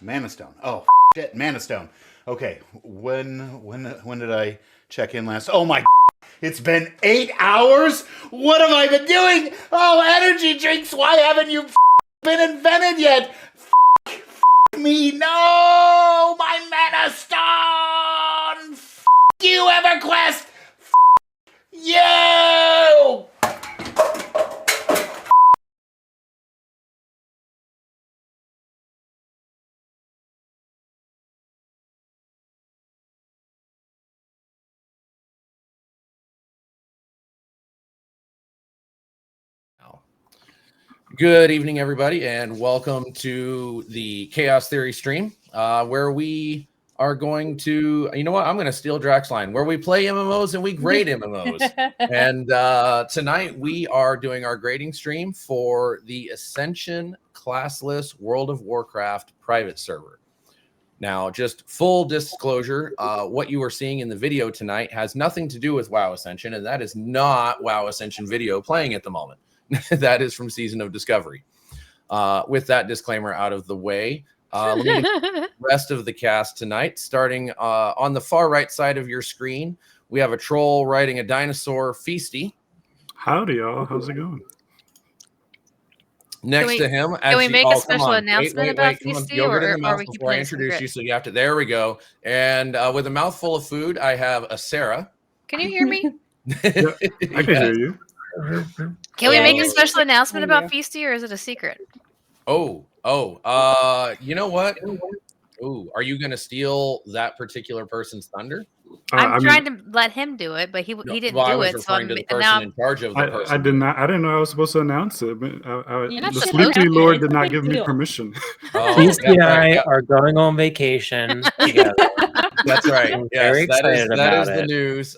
Mana Stone. Oh shit, Mana Stone. Okay, when did I check in last? Oh my! It's been 8 hours. What have I been doing? Oh, energy drinks. Why haven't you been invented yet? Me, no, my Mana Stone. You, EverQuest. You. Good evening, everybody, and welcome to the Chaos Theory stream, where we are going to, you know what, I'm going to steal Drax's line, where we play MMOs and we grade MMOs. And tonight we are doing our grading stream for the Ascension classless World of Warcraft private server. Now, just full disclosure, what you are seeing in the video tonight has nothing to do with WoW Ascension, and that is not WoW Ascension video playing at the moment. That is from Season of Discovery. With that disclaimer out of the way, let me get the rest of the cast tonight. Starting on the far right side of your screen, we have a troll riding a dinosaur, Feasty. Howdy, y'all. How's it going? Next to him, can we make a special announcement about Feasty? Yogurt in the mouth before I introduce you, so you have to. There we go. And with a mouthful of food, I have a Sarah. Can you hear me? Yeah, I can hear you. Can we make a special announcement about Feasty, or is it a secret? You know what? Ooh, are you going to steal that particular person's thunder? I'm trying to let him do it, but he didn't do it. So I'm to the person in charge of the person. I did not. I didn't know I was supposed to announce it. But the to. Sleepy Lord did not give me permission. Feasty and I are going on vacation together. That's right. Very excited that is about the it. news.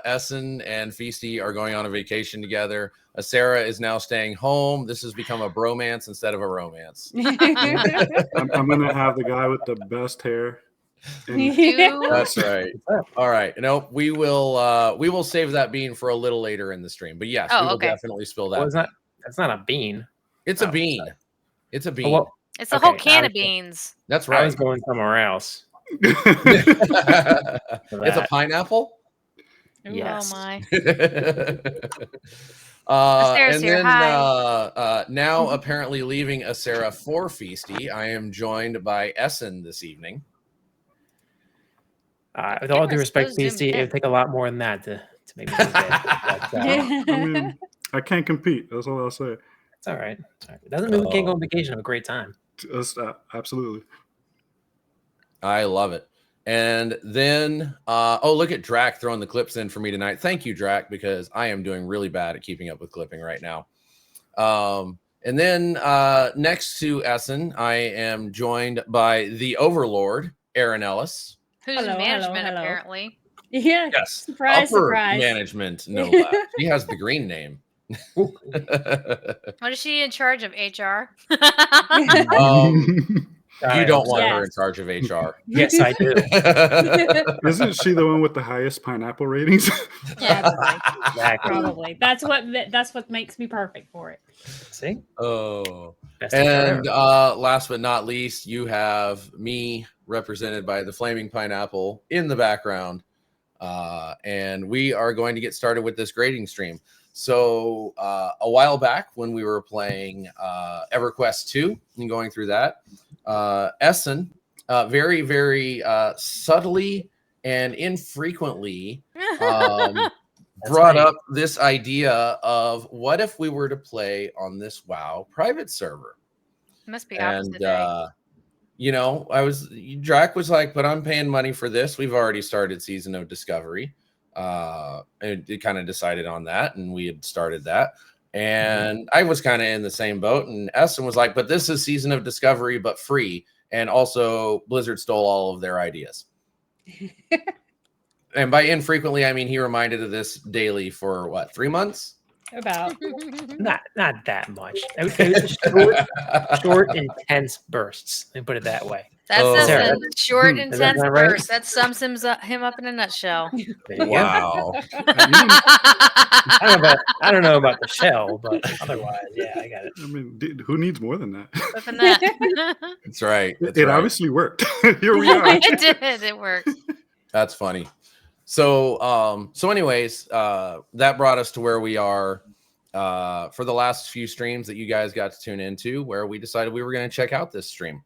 Essen and Feasty are going on a vacation together. Sarah is now staying home. This has become a bromance instead of a romance. I'm going to have the guy with the best hair. That's right. All right. No, we will save that bean for a little later in the stream. But yes, we will definitely spill that. Well, that's not a bean. It's a bean. It's a bean. Oh, well, it's a whole can of beans. That's right. I was going somewhere else. It's a pineapple. Yes. Oh my. And then now apparently leaving Asera for Feasty, I am joined by Essen this evening. With all due respect, Feasty, it would take a lot more than that to make me do that. But, I mean, I can't compete. That's all I'll say. it's all right. It doesn't mean we can't go on vacation. Have a great time. Absolutely. I love it. And then, look at Drac throwing the clips in for me tonight. Thank you, Drac, because I am doing really bad at keeping up with clipping right now. And then next to Essen, I am joined by the Overlord, Aaron Ellis. Who's in management, apparently. Yeah. Yes. Surprise, Upper surprise. management, no less. She has the green name. What is she in charge of? HR? You don't want her in charge of HR. Yes, I do. Isn't she the one with the highest pineapple ratings? Yeah, Exactly. probably. That's what makes me perfect for it. See? Oh. Best And ever. last but not least, you have me represented by the Flaming Pineapple in the background. And we are going to get started with this grading stream. So a while back when we were playing EverQuest 2 and going through that, Essen very, very subtly and infrequently brought up this idea of what if we were to play on this WoW private server? Must be opposite day. Drac was like, but I'm paying money for this. We've already started Season of Discovery. And it kind of decided on that, and we had started that. And I was kind of in the same boat, and Essen was like, but this is Season of Discovery, but free. And also Blizzard stole all of their ideas. And by infrequently, I mean he reminded of this daily for what, 3 months? About. Not that much. It was short, intense bursts. Let me put it that way. That's Oh. Sarah, a short, is that intense not right? verse. That sums him up in a nutshell. There you go. Wow. I don't know about the shell, but otherwise, yeah, I got it. I mean, who needs more than that? Flipping that. That's right. That's It right. obviously worked. Here we are. It did. It worked. That's funny. So, anyways, that brought us to where we are for the last few streams that you guys got to tune into, where we decided we were going to check out this stream.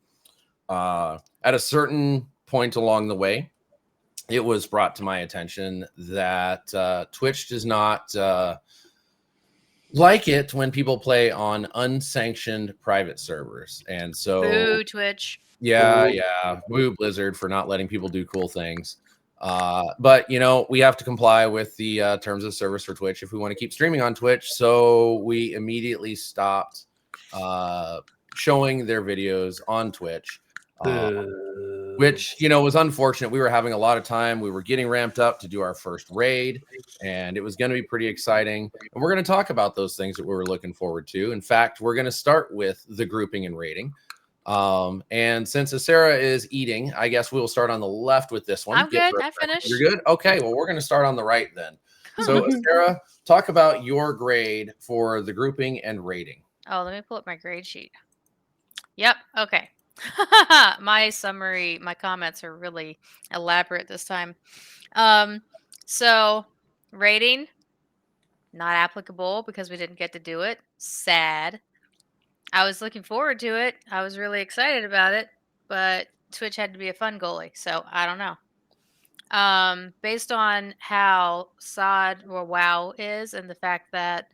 At a certain point along the way, it was brought to my attention that Twitch does not like it when people play on unsanctioned private servers. And so, Boo, Twitch. yeah. Boo Blizzard for not letting people do cool things. But we have to comply with the terms of service for Twitch if we want to keep streaming on Twitch. So we immediately stopped showing their videos on Twitch, which was unfortunate. We were having a lot of time. We were getting ramped up to do our first raid, and it was going to be pretty exciting. And we're going to talk about those things that we were looking forward to. In fact, we're going to start with the grouping and rating. And since Sarah is eating, I guess we'll start on the left with this one. I'm good. I finished. You're good? Okay, well, we're going to start on the right then. So, Sarah, talk about your grade for the grouping and rating. Oh, let me pull up my grade sheet. Yep. Okay. My summary, my comments are really elaborate this time. So rating, not applicable because we didn't get to do it. Sad. I was looking forward to it. I was really excited about it, but Twitch had to be a fun goalie, so I don't know. Based on how SOD or WoW is and the fact that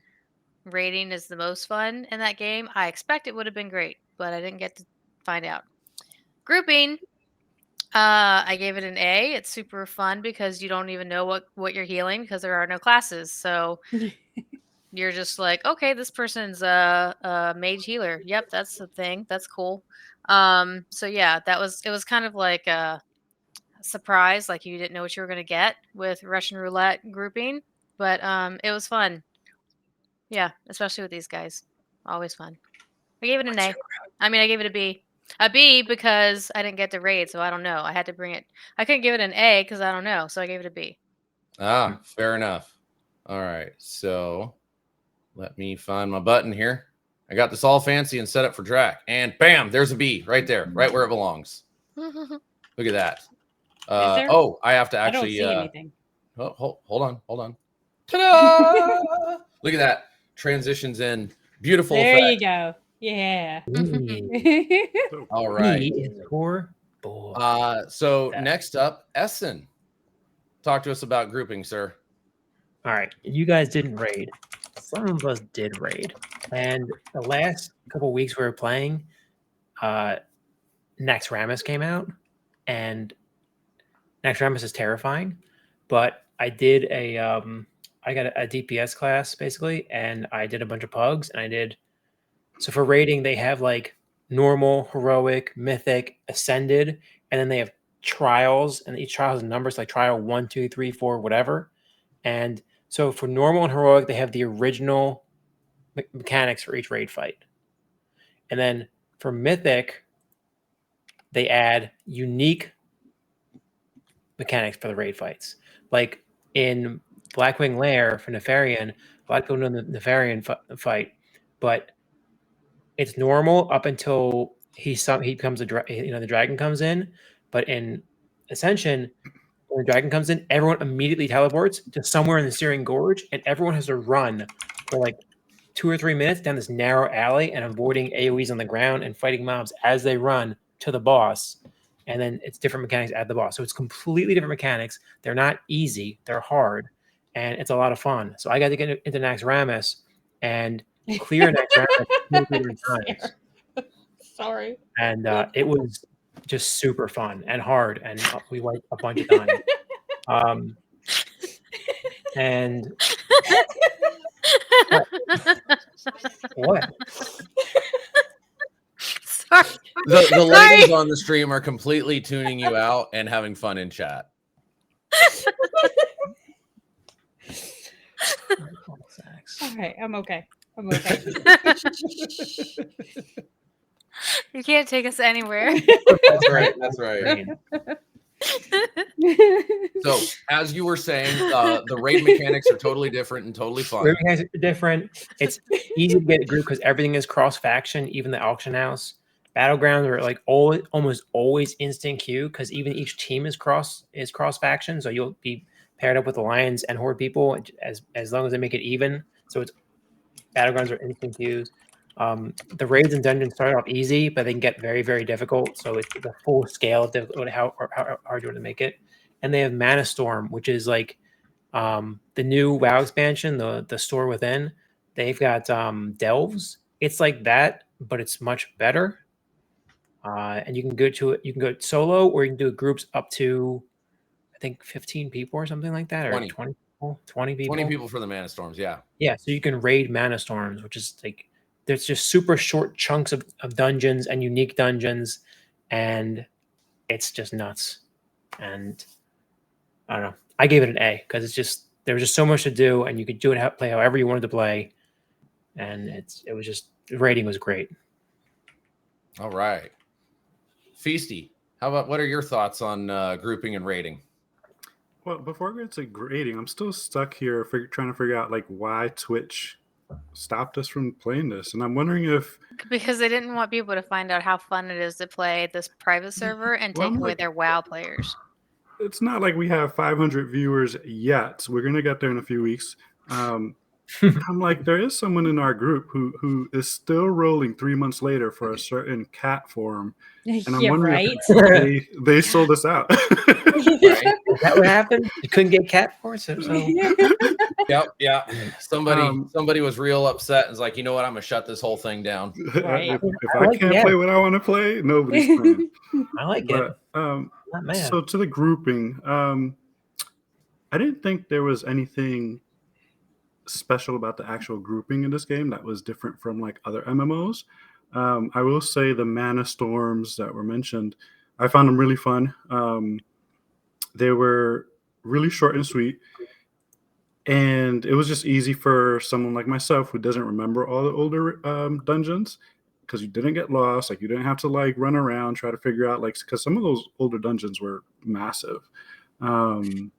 rating is the most fun in that game, I expect it would have been great, but I didn't get to find out. Grouping, I gave it an A. It's super fun because you don't even know what you're healing because there are no classes, so you're just like, okay, this person's a mage healer. Yep, that's the thing. That's cool. So yeah, it was kind of like a surprise, like you didn't know what you were gonna get with Russian roulette grouping, but it was fun. Yeah, especially with these guys, always fun. I gave it an A. I mean, I gave it a B. A B because I didn't get to raid, so I don't know. I had to bring it. I couldn't give it an A because I don't know, so I gave it a B. Fair enough. All right, so let me find my button here. I got this all fancy and set up for Drac, and bam, there's a B right there, right where it belongs. Look at that. Oh, I have to actually. I don't see anything. Oh, hold on. Ta-da! Look at that. Transitions in. Beautiful. There effect. you go. Yeah. All right. B is for boy. So next up, Essen. Talk to us about grouping, sir. All right, you guys didn't raid. Some of us did raid, and the last couple of weeks we were playing, Naxxramas came out, and Naxxramas is terrifying. But I did I got a DPS class basically, and I did a bunch of pugs, and so for raiding they have like normal, heroic, mythic, ascended, and then they have trials, and each trial has numbers like trial 1, 2, 3, 4, whatever. And so for normal and heroic, they have the original mechanics for each raid fight. And then for mythic, they add unique mechanics for the raid fights. Like in Blackwing Lair for Nefarian, a lot of people know the Nefarian fight, but it's normal up until he becomes the dragon comes in. But in Ascension, when the dragon comes in, everyone immediately teleports to somewhere in the Searing Gorge, and everyone has to run for like 2 or 3 minutes down this narrow alley and avoiding AoEs on the ground and fighting mobs as they run to the boss. And then it's different mechanics at the boss. So it's completely different mechanics. They're not easy. They're hard. And it's a lot of fun. So I got to get into Naxxramas and clear Naxxramas 2 times. Sorry. And it was just super fun and hard. And we wiped a bunch of times. And what? Sorry. The ladies on the stream are completely tuning you out and having fun in chat. All right, I'm okay. You can't take us anywhere. That's right. That's right. Raid. So, as you were saying, the raid mechanics are totally different and totally fun. Raid mechanics are different. It's easy to get a group because everything is cross faction, even the auction house. Battlegrounds are like almost always instant queue because even each team is cross faction. So you'll be paired up with alliance and horde people as long as they make it even. So it's battlegrounds are instant queues. The raids and dungeons start off easy, but they can get very, very difficult. So it's the full scale of how hard you want to make it. And they have Mana Storm, which is like the new WoW expansion, the store within. They've got delves. It's like that, but it's much better. And you can go to it. You can go solo, or you can do groups up to, I think, 15 people or something like that, or 20. 20 people. 20 people. 20 people for the Mana Storms, yeah. Yeah, so you can raid Mana Storms, which is like there's just super short chunks of dungeons and unique dungeons, and it's just nuts. And I don't know. I gave it an A because it's just there was just so much to do, and you could do it play however you wanted to play, and it was just the rating was great. All right. Feasty, what are your thoughts on grouping and rating? Well, before I get to grading, I'm still stuck here trying to figure out like why Twitch stopped us from playing this, and I'm wondering if Because they didn't want people to find out how fun it is to play this private server and Well, take I'm away like- their WoW players. it's not like we have 500 viewers yet. We're gonna get there in a few weeks. I'm like, there is someone in our group who is still rolling 3 months later for a certain cat form, and I'm Yeah, wondering right. if they sold us out. Right? Is that what happened? You couldn't get cat for it, so Yep, yeah. Um, Somebody was real upset and was like, you know what, I'm gonna shut this whole thing down. Right. if I I like can't the play what I want to play, nobody's playing. I like it. But Not mad. so to the grouping, I didn't think there was anything special about the actual grouping in this game that was different from like other MMOs. I will say the Mana Storms that were mentioned, I found them really fun. They were really short and sweet, and it was just easy for someone like myself who doesn't remember all the older dungeons, because you didn't get lost. Like you didn't have to like run around try to figure out like, because some of those older dungeons were massive. You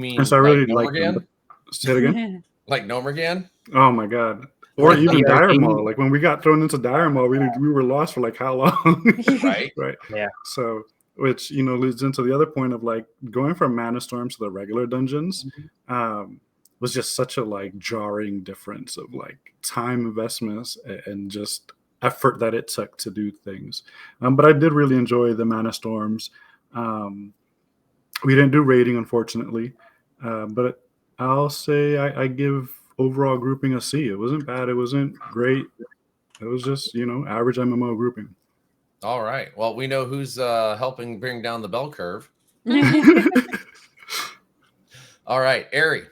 mean And so I really like liked them. Nomergan? Say it again. Like Nomergan? Oh my god. Or even Yeah, Dire like, Maul. Like when we got thrown into Dire Maul, we were lost for like how long? Right? Right. Yeah. So, which leads into the other point of like going from Mana Storms to the regular dungeons was just such a like jarring difference of like time investments and just effort that it took to do things. But I did really enjoy the Mana Storms. We didn't do rating, unfortunately, but I'll say I give overall grouping a C. It wasn't bad. It wasn't great. It was just, average MMO grouping. All right. Well, we know who's helping bring down the bell curve. All right, Ari.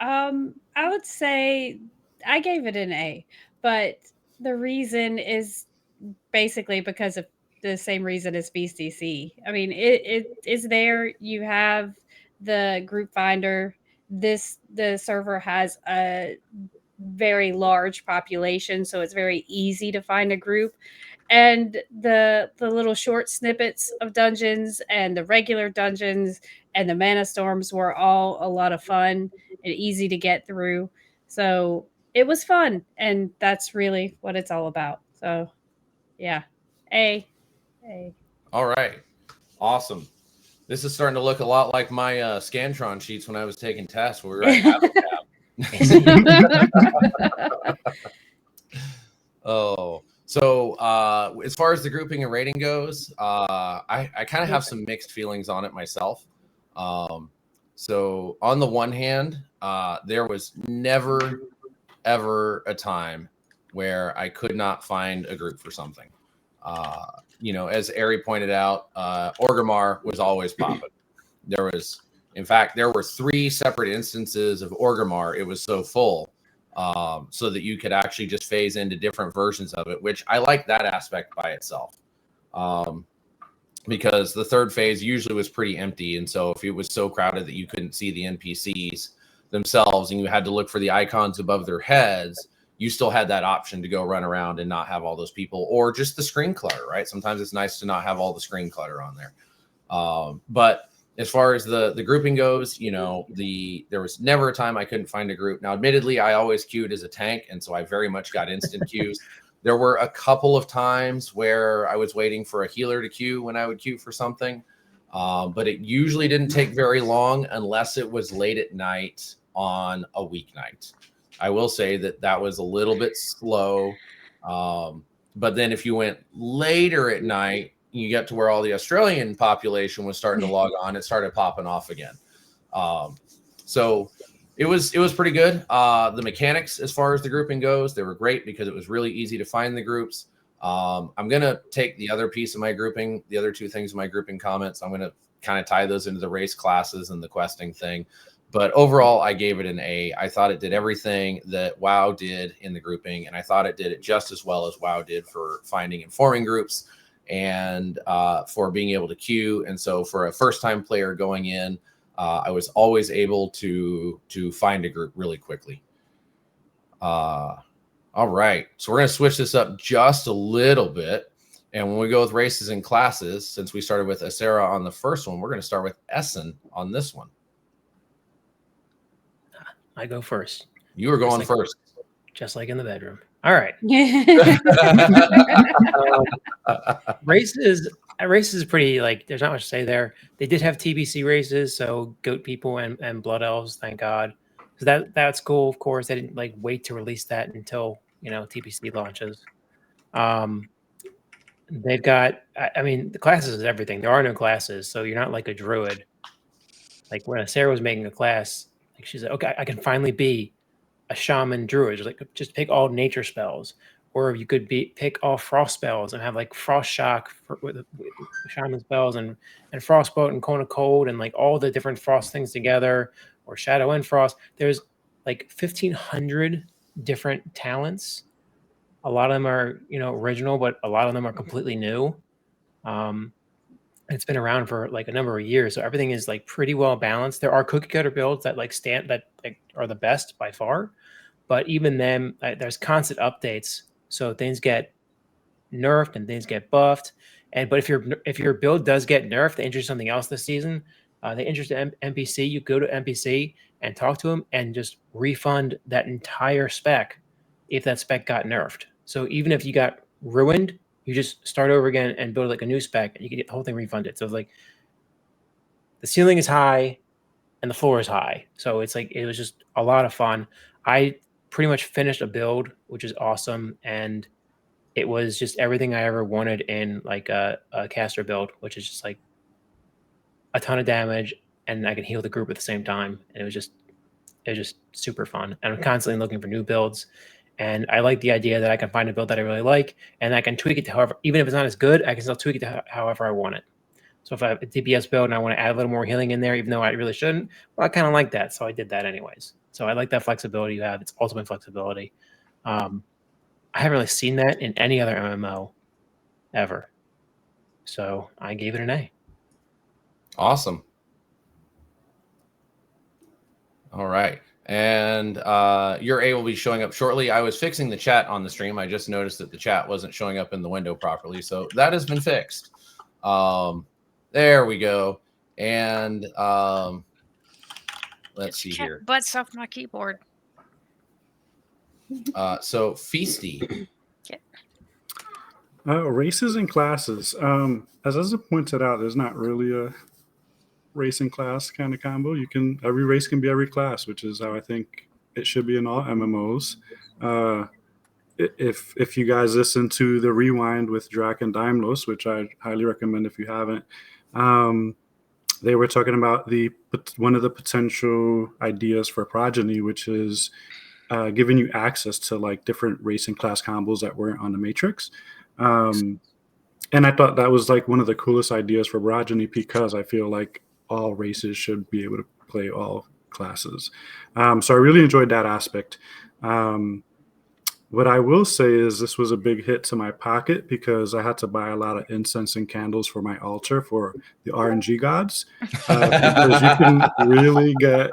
I would say I gave it an A, but the reason is basically because of the same reason as BCC. I mean, it is there. You have the group finder. The server has a very large population, so it's very easy to find a group. And the little short snippets of dungeons and the regular dungeons and the Mana Storms were all a lot of fun and easy to get through. So it was fun, and that's really what it's all about. So yeah, A. All right. Awesome. This is starting to look a lot like my Scantron sheets when I was taking tests where we were at Oh, so as far as the grouping and rating goes, I kind of have some mixed feelings on it myself. So on the one hand, there was never, ever a time where I could not find a group for something. As Ari pointed out, Orgrimmar was always popping. There were 3 separate instances of Orgrimmar. It was so full, so that you could actually just phase into different versions of it, which I like that aspect by itself. Because the third phase usually was pretty empty. And so if it was so crowded that you couldn't see the NPCs themselves and you had to look for the icons above their heads, you still had that option to go run around and not have all those people, or just the screen clutter, right? Sometimes it's nice to not have all the screen clutter on there. But as far as the grouping goes, you know, there was never a time I couldn't find a group. Now, admittedly, I always queued as a tank, and so I very much got instant queues. There were a couple of times where I was waiting for a healer to queue when I would queue for something, but it usually didn't take very long unless it was late at night on a weeknight. I will say that was a little bit slow. But then if you went later at night, you get to where all the Australian population was starting to log on, it started popping off again. So it was pretty good. The mechanics, as far as the grouping goes, they were great because it was really easy to find the groups. I'm going to take the other piece of my grouping, the other two things in my grouping comments. I'm going to kind of tie those into the race classes and the questing thing. But overall, I gave it an A. I thought it did everything that WoW did in the grouping, and I thought it did it just as well as WoW did for finding and forming groups and for being able to queue. And so for a first-time player going in, I was always able to find a group really quickly. All right, so we're going to switch this up just a little bit. And when we go with races and classes, since we started with Asera on the first one, we're going to start with Essen on this one. I go first. You were going first. Just like in the bedroom. All right. Races is pretty, like, there's not much to say there. They did have TBC races, so goat people and blood elves, thank God. So that's cool, of course. They didn't like wait to release that until, you know, TBC launches. They've got, I mean, the classes is everything. There are no classes, so you're not like a druid. Like when Sarah was making a class, like she's like, okay, I can finally be a shaman druid. Like, just pick all nature spells, or you could pick all frost spells and have like frost shock with shaman spells and frostbolt and cone of cold and like all the different frost things together, or shadow and frost. There's like 1,500 different talents. A lot of them are, you know, original, but a lot of them are completely new. It's been around for like a number of years, so everything is like pretty well balanced. There are cookie cutter builds that like are the best by far, but even then, there's constant updates, so things get nerfed and things get buffed. But if your build does get nerfed, they introduce something else this season. They introduced an NPC. You go to NPC and talk to him and just refund that entire spec if that spec got nerfed. So even if you got ruined, you just start over again and build like a new spec, and you can get the whole thing refunded. So it's like the ceiling is high and the floor is high. So it's like, it was just a lot of fun. I pretty much finished a build, which is awesome. And it was just everything I ever wanted in like a caster build, which is just like a ton of damage, and I can heal the group at the same time. And it was just super fun. And I'm constantly looking for new builds. And I like the idea that I can find a build that I really like, and I can tweak it to however, even if it's not as good, I can still tweak it to however I want it. So if I have a DPS build and I want to add a little more healing in there, even though I really shouldn't, well, I kind of like that. So I did that anyways. So I like that flexibility you have. It's ultimate flexibility. I haven't really seen that in any other MMO ever. So I gave it an A. Awesome. All right. And your A will be showing up shortly. I was fixing the chat on the stream. I just noticed that the chat wasn't showing up in the window properly. So that has been fixed. There we go. And let's see here. Butts off my keyboard. So Feasty. Races and classes. As Ezra pointed out, there's not really a race and class kind of combo. Every race can be every class, which is how I think it should be in all MMOs. If you guys listen to the Rewind with Drac and Daimlos, which I highly recommend if you haven't, they were talking about one of the potential ideas for Progeny, which is giving you access to like different race and class combos that weren't on the Matrix. And I thought that was like one of the coolest ideas for Progeny, because I feel like all races should be able to play all classes. So I really enjoyed that aspect. What I will say is this was a big hit to my pocket, because I had to buy a lot of incense and candles for my altar for the RNG gods, because you can really get,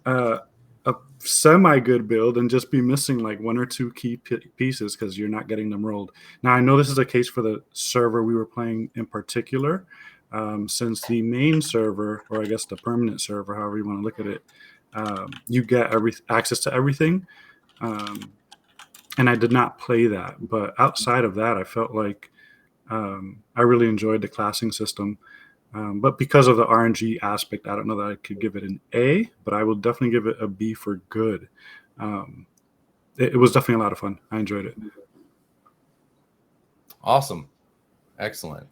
a semi-good build and just be missing like one or two key pieces because you're not getting them rolled. Now, I know this is a case for the server we were playing in particular, since the main server, or I guess the permanent server, however you want to look at it, you get access to everything. And I did not play that. But outside of that, I felt like I really enjoyed the classing system. But because of the RNG aspect, I don't know that I could give it an A, but I will definitely give it a B for good. It was definitely a lot of fun. I enjoyed it. Awesome. Excellent.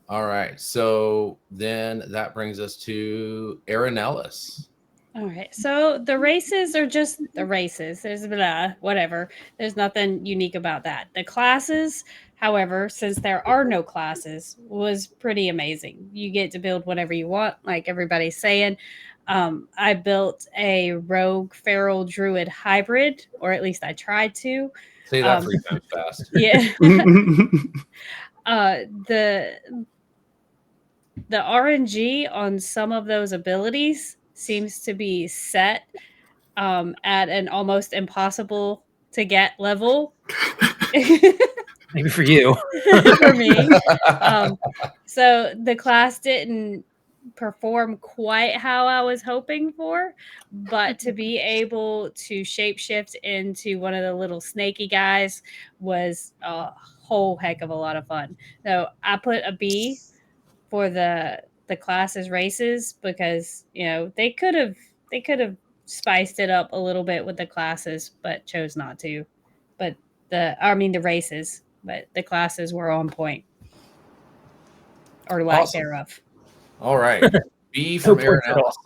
All right. So then that brings us to Aaron Ellis. All right. So the races are just the races. There's whatever. There's nothing unique about that. The classes, however, since there are no classes, was pretty amazing. You get to build whatever you want, like everybody's saying. I built a rogue feral druid hybrid, or at least I tried to. Say that 3 times fast. Yeah. The RNG on some of those abilities seems to be set at an almost impossible to get level. Maybe for you. For me. So the class didn't perform quite how I was hoping for, but to be able to shapeshift into one of the little snaky guys was a whole heck of a lot of fun. So I put a B for the classes races because they could have spiced it up a little bit with the classes, but chose not to. But the races, but the classes were on point, or lack thereof. All right, B from Aaron Ellis.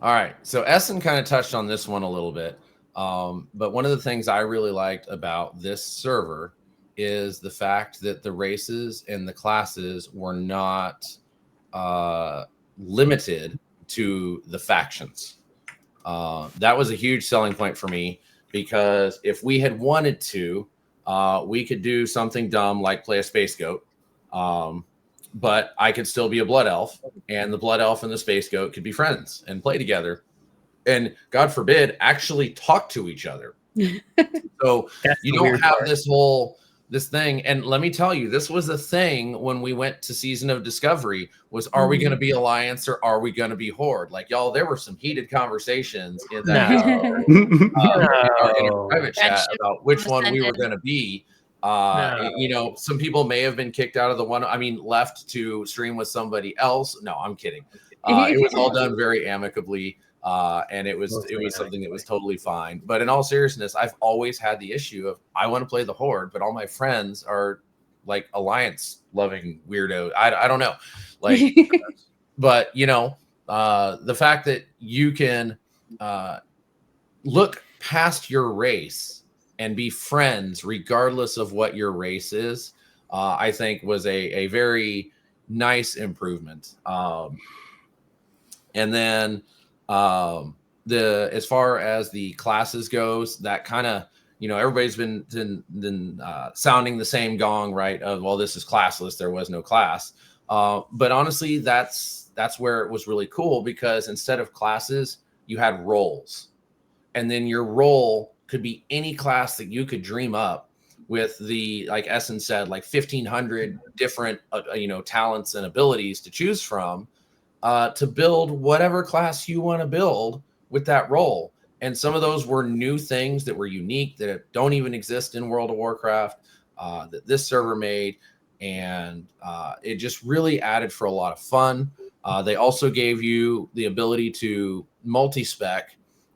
All right, so Essen kind of touched on this one a little bit, but one of the things I really liked about this server is the fact that the races and the classes were not limited to the factions. That was a huge selling point for me, because if we had wanted to, we could do something dumb like play a space goat, but I could still be a blood elf, and the blood elf and the space goat could be friends and play together, and God forbid actually talk to each other. So you don't have this thing. And let me tell you, this was a thing when we went to Season of Discovery, was, are we going to be Alliance or are we going to be Horde? Like, y'all, there were some heated conversations in that in our private chat about which one we were going to be. Some people may have been kicked out of the one, left to stream with somebody else. No, I'm kidding. It was all done very amicably. And it was something that was totally fine. But in all seriousness, I've always had the issue of, I want to play the Horde, but all my friends are like Alliance loving weirdo. I don't know. Like, but the fact that you can look past your race and be friends regardless of what your race is, I think was a very nice improvement. And then as far as the classes goes, that kind of, everybody's been sounding the same gong, right? Of, well, this is classless, there was no class. But honestly, that's where it was really cool, because instead of classes, you had roles, and then your role could be any class that you could dream up, with the, like Essen said, like 1,500 different talents and abilities to choose from, to build whatever class you want to build with that role. And some of those were new things that were unique, that don't even exist in World of Warcraft, that this server made. And it just really added for a lot of fun. They also gave you the ability to multi-spec,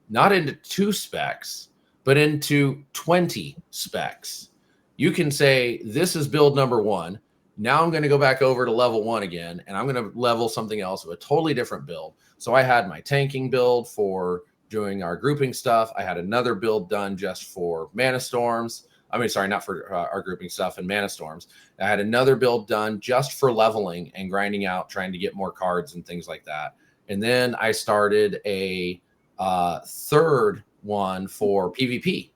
not into 2 specs, but into 20 specs. You can say, this is build number 1. Now I'm going to go back over to level 1 again, and I'm going to level something else with a totally different build. So I had my tanking build for doing our grouping stuff. I had another build done just for mana storms. Not for our grouping stuff and mana storms. I had another build done just for leveling and grinding out, trying to get more cards and things like that. And then I started a third one for PvP.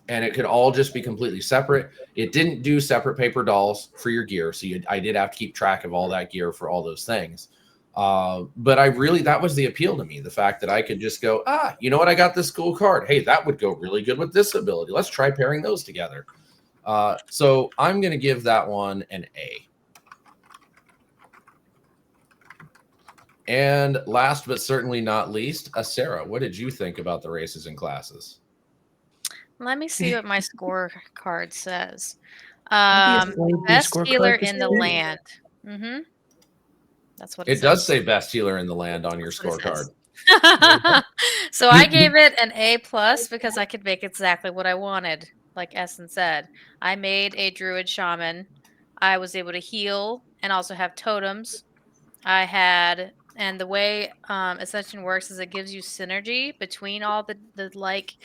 And it could all just be completely separate. It didn't do separate paper dolls for your gear. So I did have to keep track of all that gear for all those things. But that was the appeal to me. The fact that I could just go, you know what? I got this cool card. Hey, that would go really good with this ability. Let's try pairing those together. So I'm going to give that one an A. And last but certainly not least, Sarah, what did you think about the races and classes? Let me see what my scorecard says. Maybe a Best scorecard healer to in the say? land. Mm-hmm. That's what it It does says. say best healer in the land on your That's what it scorecard. says. So I gave it an A+ because I could make exactly what I wanted. Like Essen said, I made a druid shaman. I was able to heal and also have totems. And the way Ascension works is it gives you synergy between all the like,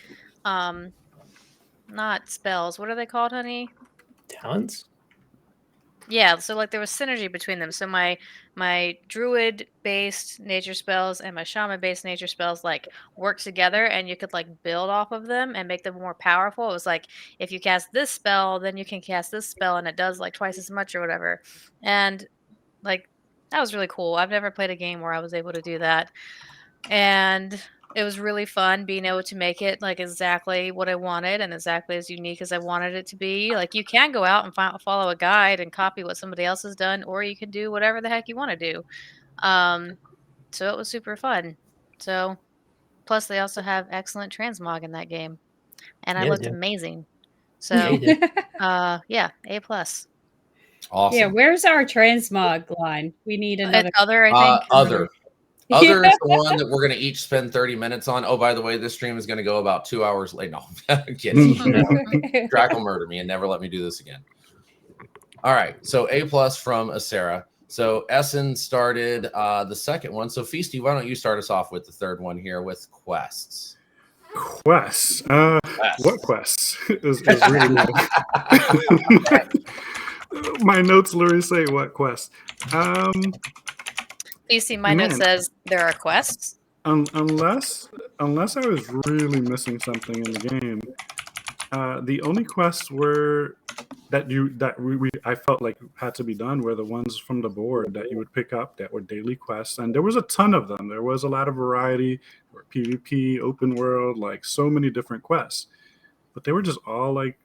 not spells. What are they called, honey? Talents? Yeah, so like there was synergy between them. So my druid based nature spells and my shaman based nature spells like work together, and you could like build off of them and make them more powerful. It was like if you cast this spell, then you can cast this spell and it does like twice as much or whatever. And like that was really cool. I've never played a game where I was able to do that. And it was really fun being able to make it like exactly what I wanted and exactly as unique as I wanted it to be. Like you can go out and follow a guide and copy what somebody else has done, or you can do whatever the heck you want to do. So it was super fun. So plus they also have excellent transmog in that game, and I Yeah, they looked do. amazing. Yeah, you So did. yeah, A plus. Awesome. Yeah, where's our transmog line? We need another. It's other, I think. Other is the one that we're going to each spend 30 minutes on. Oh, by the way, this stream is going to go about 2 hours late. No, I'm kidding. Drac will murder me and never let me do this again. All right. So A+ from Sarah. So Essen started the second one. So Feasty, why don't you start us off with the third one here with quests? Quests. What quests is really my notes literally say what quests. PC, my note says there are quests. Unless I was really missing something in the game, the only quests were I felt like had to be done were the ones from the board that you would pick up that were daily quests, and there was a ton of them. There was a lot of variety, or PvP, open world, like so many different quests, but they were just all like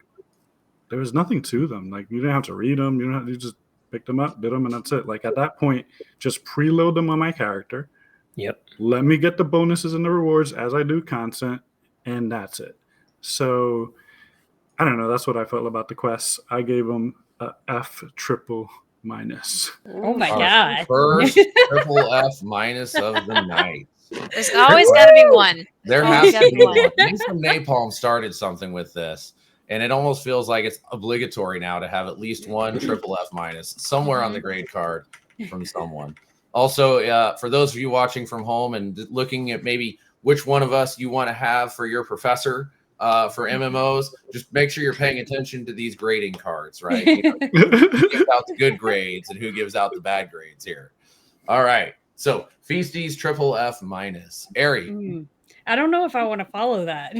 there was nothing to them. Like you didn't have to read them. You just picked them up, did them, and that's it. Like at that point, just preload them on my character. Yep. Let me get the bonuses and the rewards as I do content, and that's it. So I don't know. That's what I felt about the quests. I gave them a F triple minus. Oh my Our god! First triple F minus of the night. There's always got to be one. There has to be one. News from Napalm started something with this, and it almost feels like it's obligatory now to have at least one triple F minus somewhere on the grade card from someone. Also, for those of you watching from home and looking at maybe which one of us you want to have for your professor for MMOs, just make sure you're paying attention to these grading cards, right? You know, who gives out the good grades and who gives out the bad grades here. All right. So Feasty's triple F minus. Ari. I don't know if I want to follow that.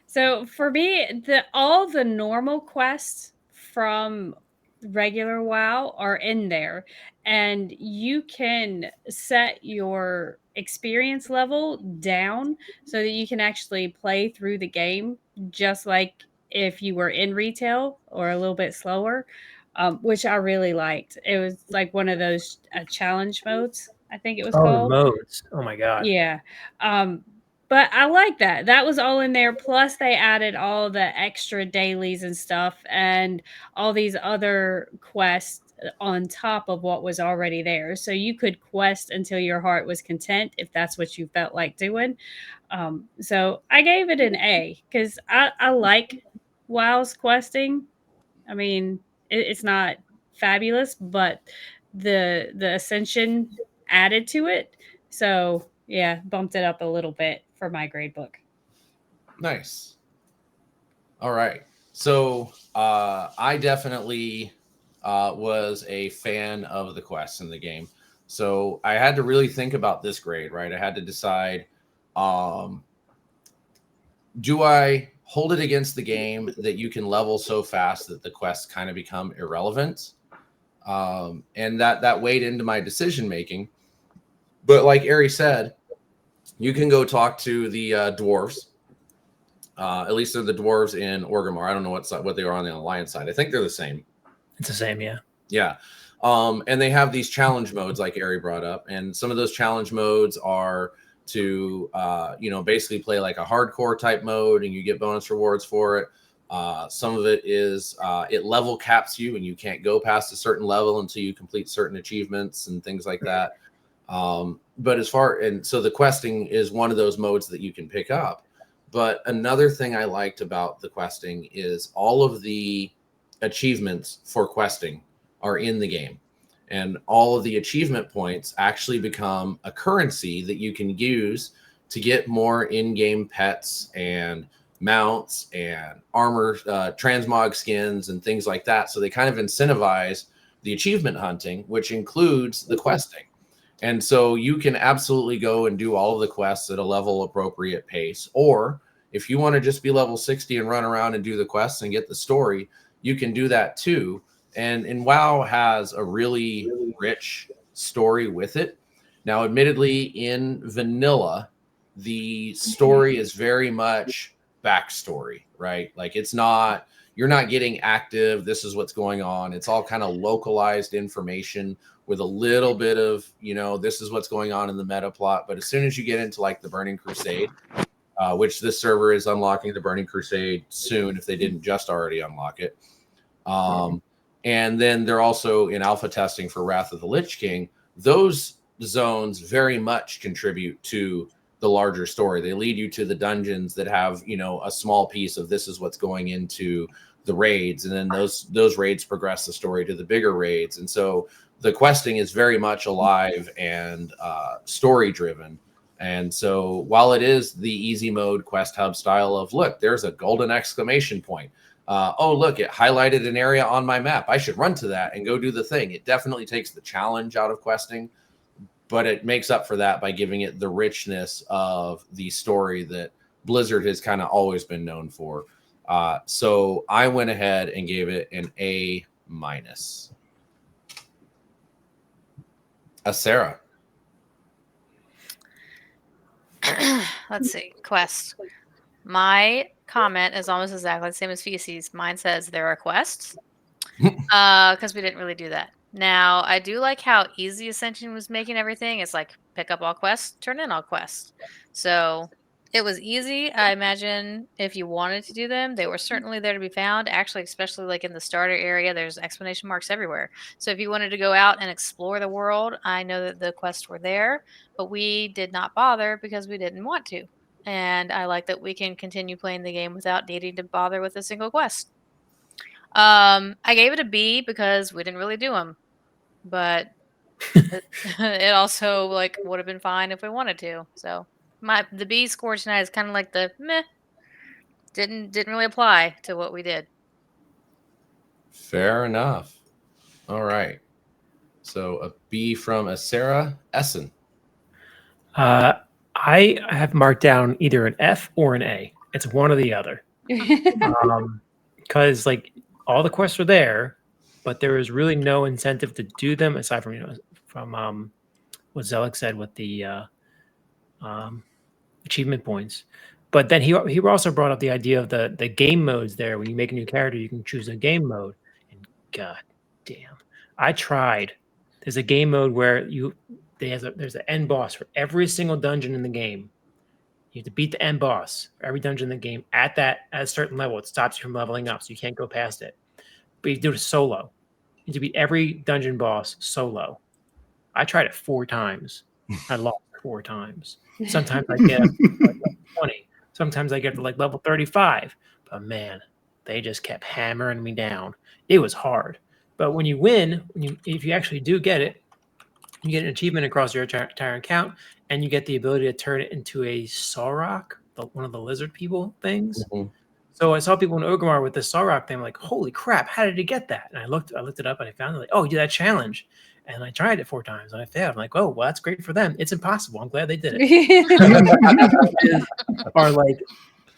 So for me, all the normal quests from regular WoW are in there, and you can set your experience level down so that you can actually play through the game just like if you were in retail or a little bit slower, which I really liked. It was like one of those challenge modes, I think it was called. Modes. Oh my god. Yeah. But I like that. That was all in there. Plus, they added all the extra dailies and stuff and all these other quests on top of what was already there. So you could quest until your heart was content if that's what you felt like doing. So I gave it an A because I like WoW's questing. I mean, it's not fabulous, but the Ascension added to it. So yeah, bumped it up a little bit for my grade book. Nice. All right. So I definitely was a fan of the quests in the game. So I had to really think about this grade, right? I had to decide, do I hold it against the game that you can level so fast that the quests kind of become irrelevant? and that weighed into my decision making. But like Ari said, you can go talk to the dwarves. At least they're the dwarves in Orgrimmar. I don't know what they are on the Alliance side. I think they're the same. It's the same, yeah. Yeah. And they have these challenge modes like Ari brought up. And some of those challenge modes are to, basically play like a hardcore type mode and you get bonus rewards for it. Some of it is it level caps you and you can't go past a certain level until you complete certain achievements and things like that. But so the questing is one of those modes that you can pick up. But another thing I liked about the questing is all of the achievements for questing are in the game. And all of the achievement points actually become a currency that you can use to get more in-game pets and mounts and armor, transmog skins and things like that. So they kind of incentivize the achievement hunting, which includes the questing. And so you can absolutely go and do all of the quests at a level appropriate pace. Or if you want to just be level 60 and run around and do the quests and get the story, you can do that too. And WoW has a really rich story with it. Now, admittedly, in vanilla, the story is very much backstory, right? Like you're not getting active. This is what's going on. It's all kind of localized information with a little bit of, this is what's going on in the meta plot. But as soon as you get into like the Burning Crusade, which this server is unlocking the Burning Crusade soon, if they didn't just already unlock it. And then they're also in alpha testing for Wrath of the Lich King. Those zones very much contribute to the larger story. They lead you to the dungeons that have, a small piece of this is what's going into the raids. And then those raids progress the story to the bigger raids. And so the questing is very much alive and story driven. And so while it is the easy mode quest hub style of, look, there's a golden exclamation point. Oh, look, it highlighted an area on my map. I should run to that and go do the thing. It definitely takes the challenge out of questing, but it makes up for that by giving it the richness of the story that Blizzard has kind of always been known for. So I went ahead and gave it an A-. Sarah. Let's see. Quest. My comment is almost exactly the same as Feces. Mine says there are quests because we didn't really do that. Now, I do like how easy Ascension was making everything. It's like pick up all quests, turn in all quests. So it was easy. I imagine if you wanted to do them, they were certainly there to be found. Actually, especially like in the starter area, there's exclamation marks everywhere. So if you wanted to go out and explore the world, I know that the quests were there, but we did not bother because we didn't want to. And I like that we can continue playing the game without needing to bother with a single quest. I gave it a B because we didn't really do them, but it also like would have been fine if we wanted to. So the B score tonight is kind of like the meh. Didn't really apply to what we did. Fair enough. All right. So a B from a Sarah Essen. I have marked down either an F or an A. It's one or the other. Because like all the quests are there, but there is really no incentive to do them aside from from what Zelik said with the achievement points. But then he also brought up the idea of the game modes there. When you make a new character, you can choose a game mode. And god damn, I tried. There's a game mode where there's an end boss for every single dungeon in the game. You have to beat the end boss for every dungeon in the game at a certain level. It stops you from leveling up, so you can't go past it. But you do it solo. You have to beat every dungeon boss solo. I tried it 4 times. I lost 4 times. Sometimes I get like level 20. Sometimes I get to like level 35. But man, they just kept hammering me down. It was hard. But when you win, if you actually do get it, you get an achievement across your entire account, and you get the ability to turn it into a Sorok, one of the lizard people things. Mm-hmm. So I saw people in Orgrimmar with the Sorok thing. I'm like, holy crap, how did he get that? And I looked it up and I found it like, oh, you did that challenge. And I tried it 4 times and I failed. I'm like, oh, well, that's great for them. It's impossible. I'm glad they did it.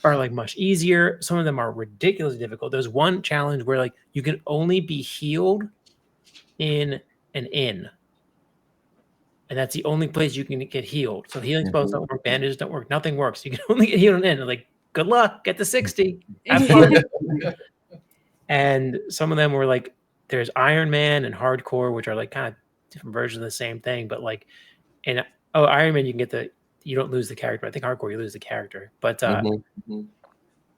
are like much easier. Some of them are ridiculously difficult. There's one challenge where like you can only be healed in an inn. And that's the only place you can get healed. So healing spells don't work, bandages don't work, nothing works. You can only get healed in an inn. Like, good luck, get to 60. Have fun. And some of them were like, there's Iron Man and Hardcore, which are like kind of different versions of the same thing. But like, Iron Man, you don't lose the character. I think Hardcore, you lose the character. But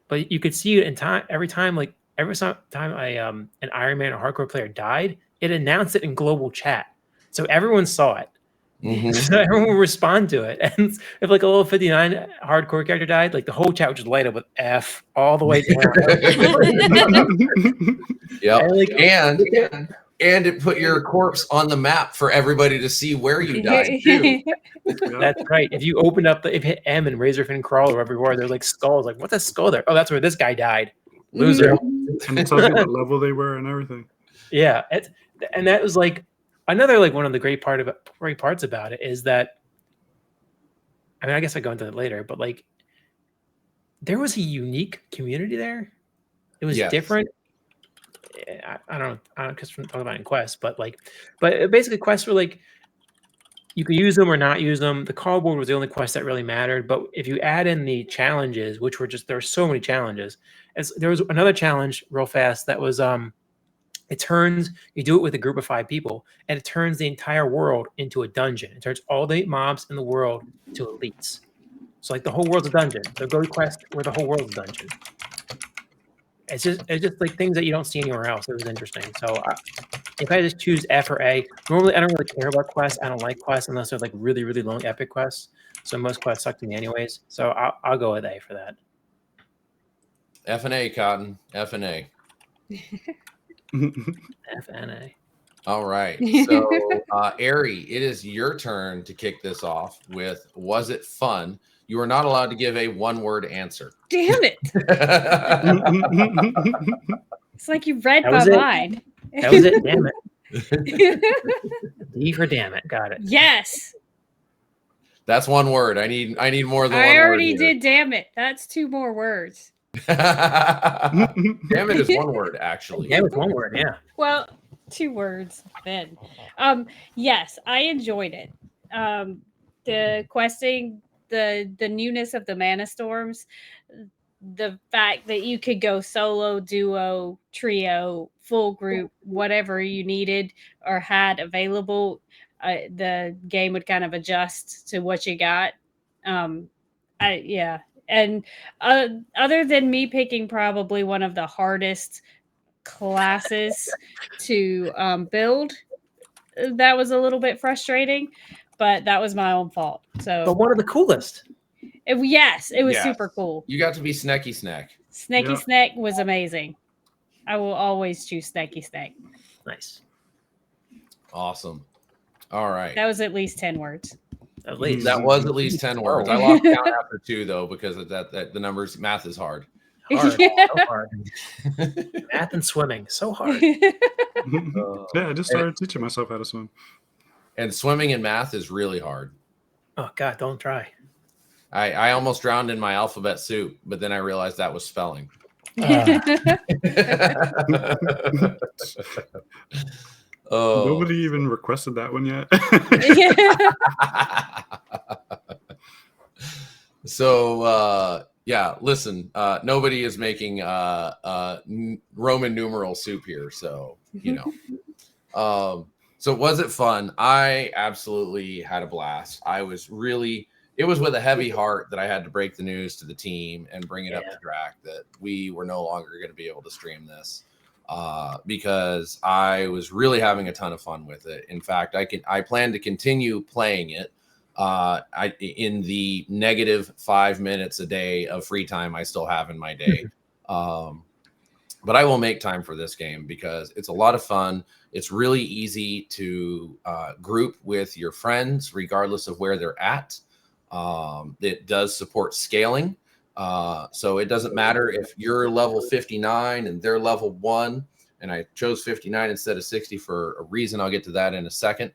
but you could see it in time every time an Iron Man or Hardcore player died, it announced it in global chat, so everyone saw it. So everyone would respond to it. And if like a little 59 Hardcore character died, like the whole chat would just light up with F all the way down. Yep. And, like, and it put your corpse on the map for everybody to see where you died too. That's right. If you opened up if you hit M and Razorfin Crawl or everywhere, there's like skulls. Like, what's a skull there? Oh, that's where this guy died. Loser. And it tells you what level they were and everything. Yeah. And that was like another like one of the great parts about it is that, I mean, I guess I go into it later, but like there was a unique community there. It was different. I don't know because from talking about in quests, but basically quests were like you could use them or not use them. The call board was the only quest that really mattered. But if you add in the challenges, which were there were so many challenges, there was another challenge real fast that was you do it with a group of 5 people, and it turns the entire world into a dungeon. It turns all the mobs in the world to elites. So like the whole world's a dungeon. The Go quest where the whole world's a dungeon. It's just like things that you don't see anywhere else. It was interesting. So if I just choose F or A, normally I don't really care about quests. I don't like quests unless they're like really, really long epic quests. So most quests suck to me anyways. So I'll go with A for that. F and A, Cotton. F and A. F and A. All right. So Ari, it is your turn to kick this off with Was It Fun? You are not allowed to give a one-word answer. Damn it. It's like you read my mind. That was it. Damn it. D for damn it. Got it. Yes. That's one word. I need more than one word. I already did damn it. That's 2 more words. Damn it is one word, actually. Yeah, it's one word, yeah. Well, 2 words then. Yes, I enjoyed it. The questing, the newness of the mana storms, the fact that you could go solo, duo, trio, full group, whatever you needed or had available, the game would kind of adjust to what you got. And other than me picking probably one of the hardest classes to build, that was a little bit frustrating, but that was my own fault. But one of the coolest. It was super cool. You got to be Snacky Snack. Snacky Snack was amazing. I will always choose Snacky Snack. Nice. Awesome. All right. That was at least 10 words. At least that was at least 10 words. I lost count after 2 though because of that the numbers math is hard. So hard. Math and swimming, so hard. I just started teaching myself how to swim. And swimming and math is really hard. Oh God, don't try. I almost drowned in my alphabet soup, but then I realized that was spelling. Nobody even requested that one yet. So listen, nobody is making Roman numeral soup here, so so was it fun? I absolutely had a blast. It was with a heavy heart that I had to break the news to the team and bring it up to Drac that we were no longer going to be able to stream this because I was really having a ton of fun with it. In fact, I plan to continue playing it in the negative 5 minutes a day of free time I still have in my day. But I will make time for this game because it's a lot of fun. It's really easy to group with your friends regardless of where they're at. It does support scaling. So it doesn't matter if you're level 59 and they're level 1, and I chose 59 instead of 60 for a reason. I'll get to that in a second.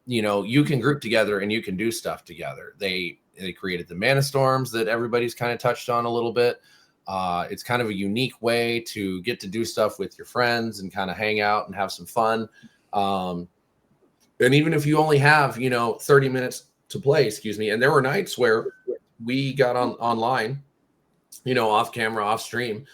You can group together and you can do stuff together. They created the mana storms that everybody's kind of touched on a little bit. It's kind of a unique way to get to do stuff with your friends and kind of hang out and have some fun. And even if you only have, 30 minutes to play, and there were nights where we got online, off camera, off stream,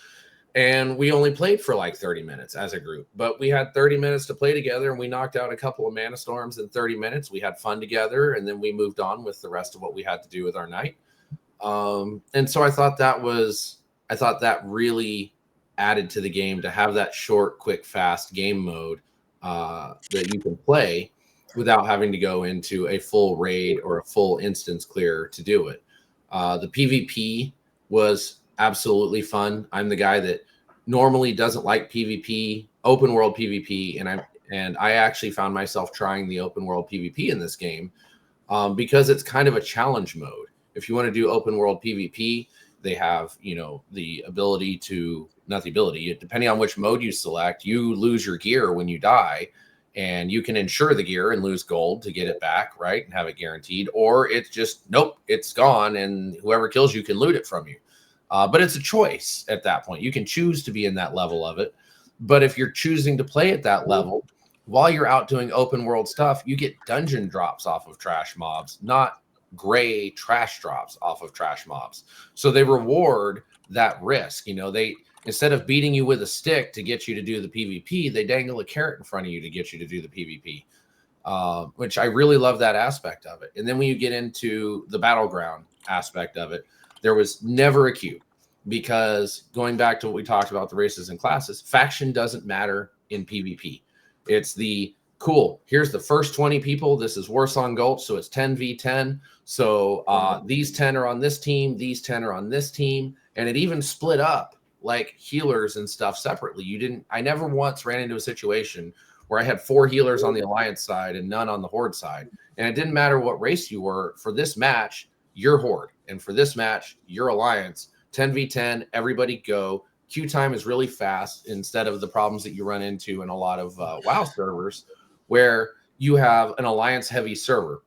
and we only played for like 30 minutes as a group, but we had 30 minutes to play together, and we knocked out a couple of mana storms in 30 minutes. We had fun together, and then we moved on with the rest of what we had to do with our night. And so I thought that really added to the game to have that short, quick, fast game mode that you can play without having to go into a full raid or a full instance clear to do it. The PvP was absolutely fun. I'm the guy that normally doesn't like PvP, open world PvP, and I actually found myself trying the open world PvP in this game because it's kind of a challenge mode. If you want to do open world PvP, they have, the ability to, not the ability, depending on which mode you select, you lose your gear when you die, and you can insure the gear and lose gold to get it back, right, and have it guaranteed, or it's just, nope, it's gone, and whoever kills you can loot it from you. But it's a choice at that point. You can choose to be in that level of it. But if you're choosing to play at that level, while you're out doing open world stuff, you get dungeon drops off of trash mobs, not gray trash drops off of trash mobs. So they reward that risk. They, instead of beating you with a stick to get you to do the PvP, they dangle a carrot in front of you to get you to do the PvP, which I really love that aspect of it. And then when you get into the battleground aspect of it, there was never a queue, because going back to what we talked about, the races and classes, faction doesn't matter in PvP. It's the cool, here's the first 20 people. This is Warsong Gulch, so it's 10v10. So these 10 are on this team, these 10 are on this team, and it even split up like healers and stuff separately. I never once ran into a situation where I had 4 healers on the Alliance side and none on the Horde side. And it didn't matter what race you were. For this match, you're Horde, and for this match, you're Alliance. 10v10, everybody go. Queue time is really fast, instead of the problems that you run into in a lot of WoW servers, where you have an Alliance heavy server.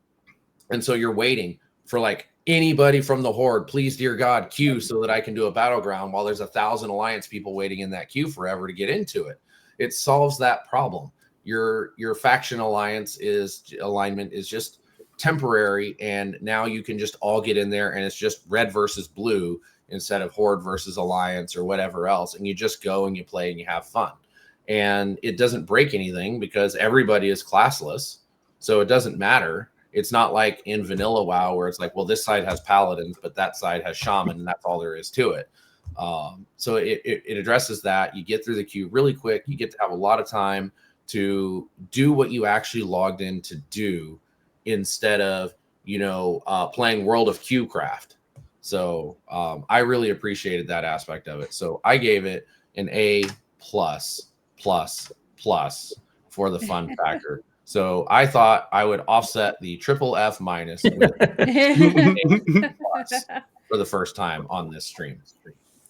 And so you're waiting for like anybody from the Horde, please, dear God, queue so that I can do a battleground, while there's 1,000 Alliance people waiting in that queue forever to get into it. It solves that problem. Your faction alignment is just temporary, and now you can just all get in there, and it's just red versus blue instead of Horde versus Alliance or whatever else, and you just go and you play and you have fun. And it doesn't break anything because everybody is classless, so it doesn't matter. It's not like in vanilla WoW where it's like, well, this side has paladins, but that side has shaman, and that's all there is to it. So it addresses that. You get through the queue really quick. You get to have a lot of time to do what you actually logged in to do, instead of playing World of QCraft. So I really appreciated that aspect of it. So I gave it an A+++ for the fun factor. So I thought I would offset the triple F- with A+ for the first time on this stream.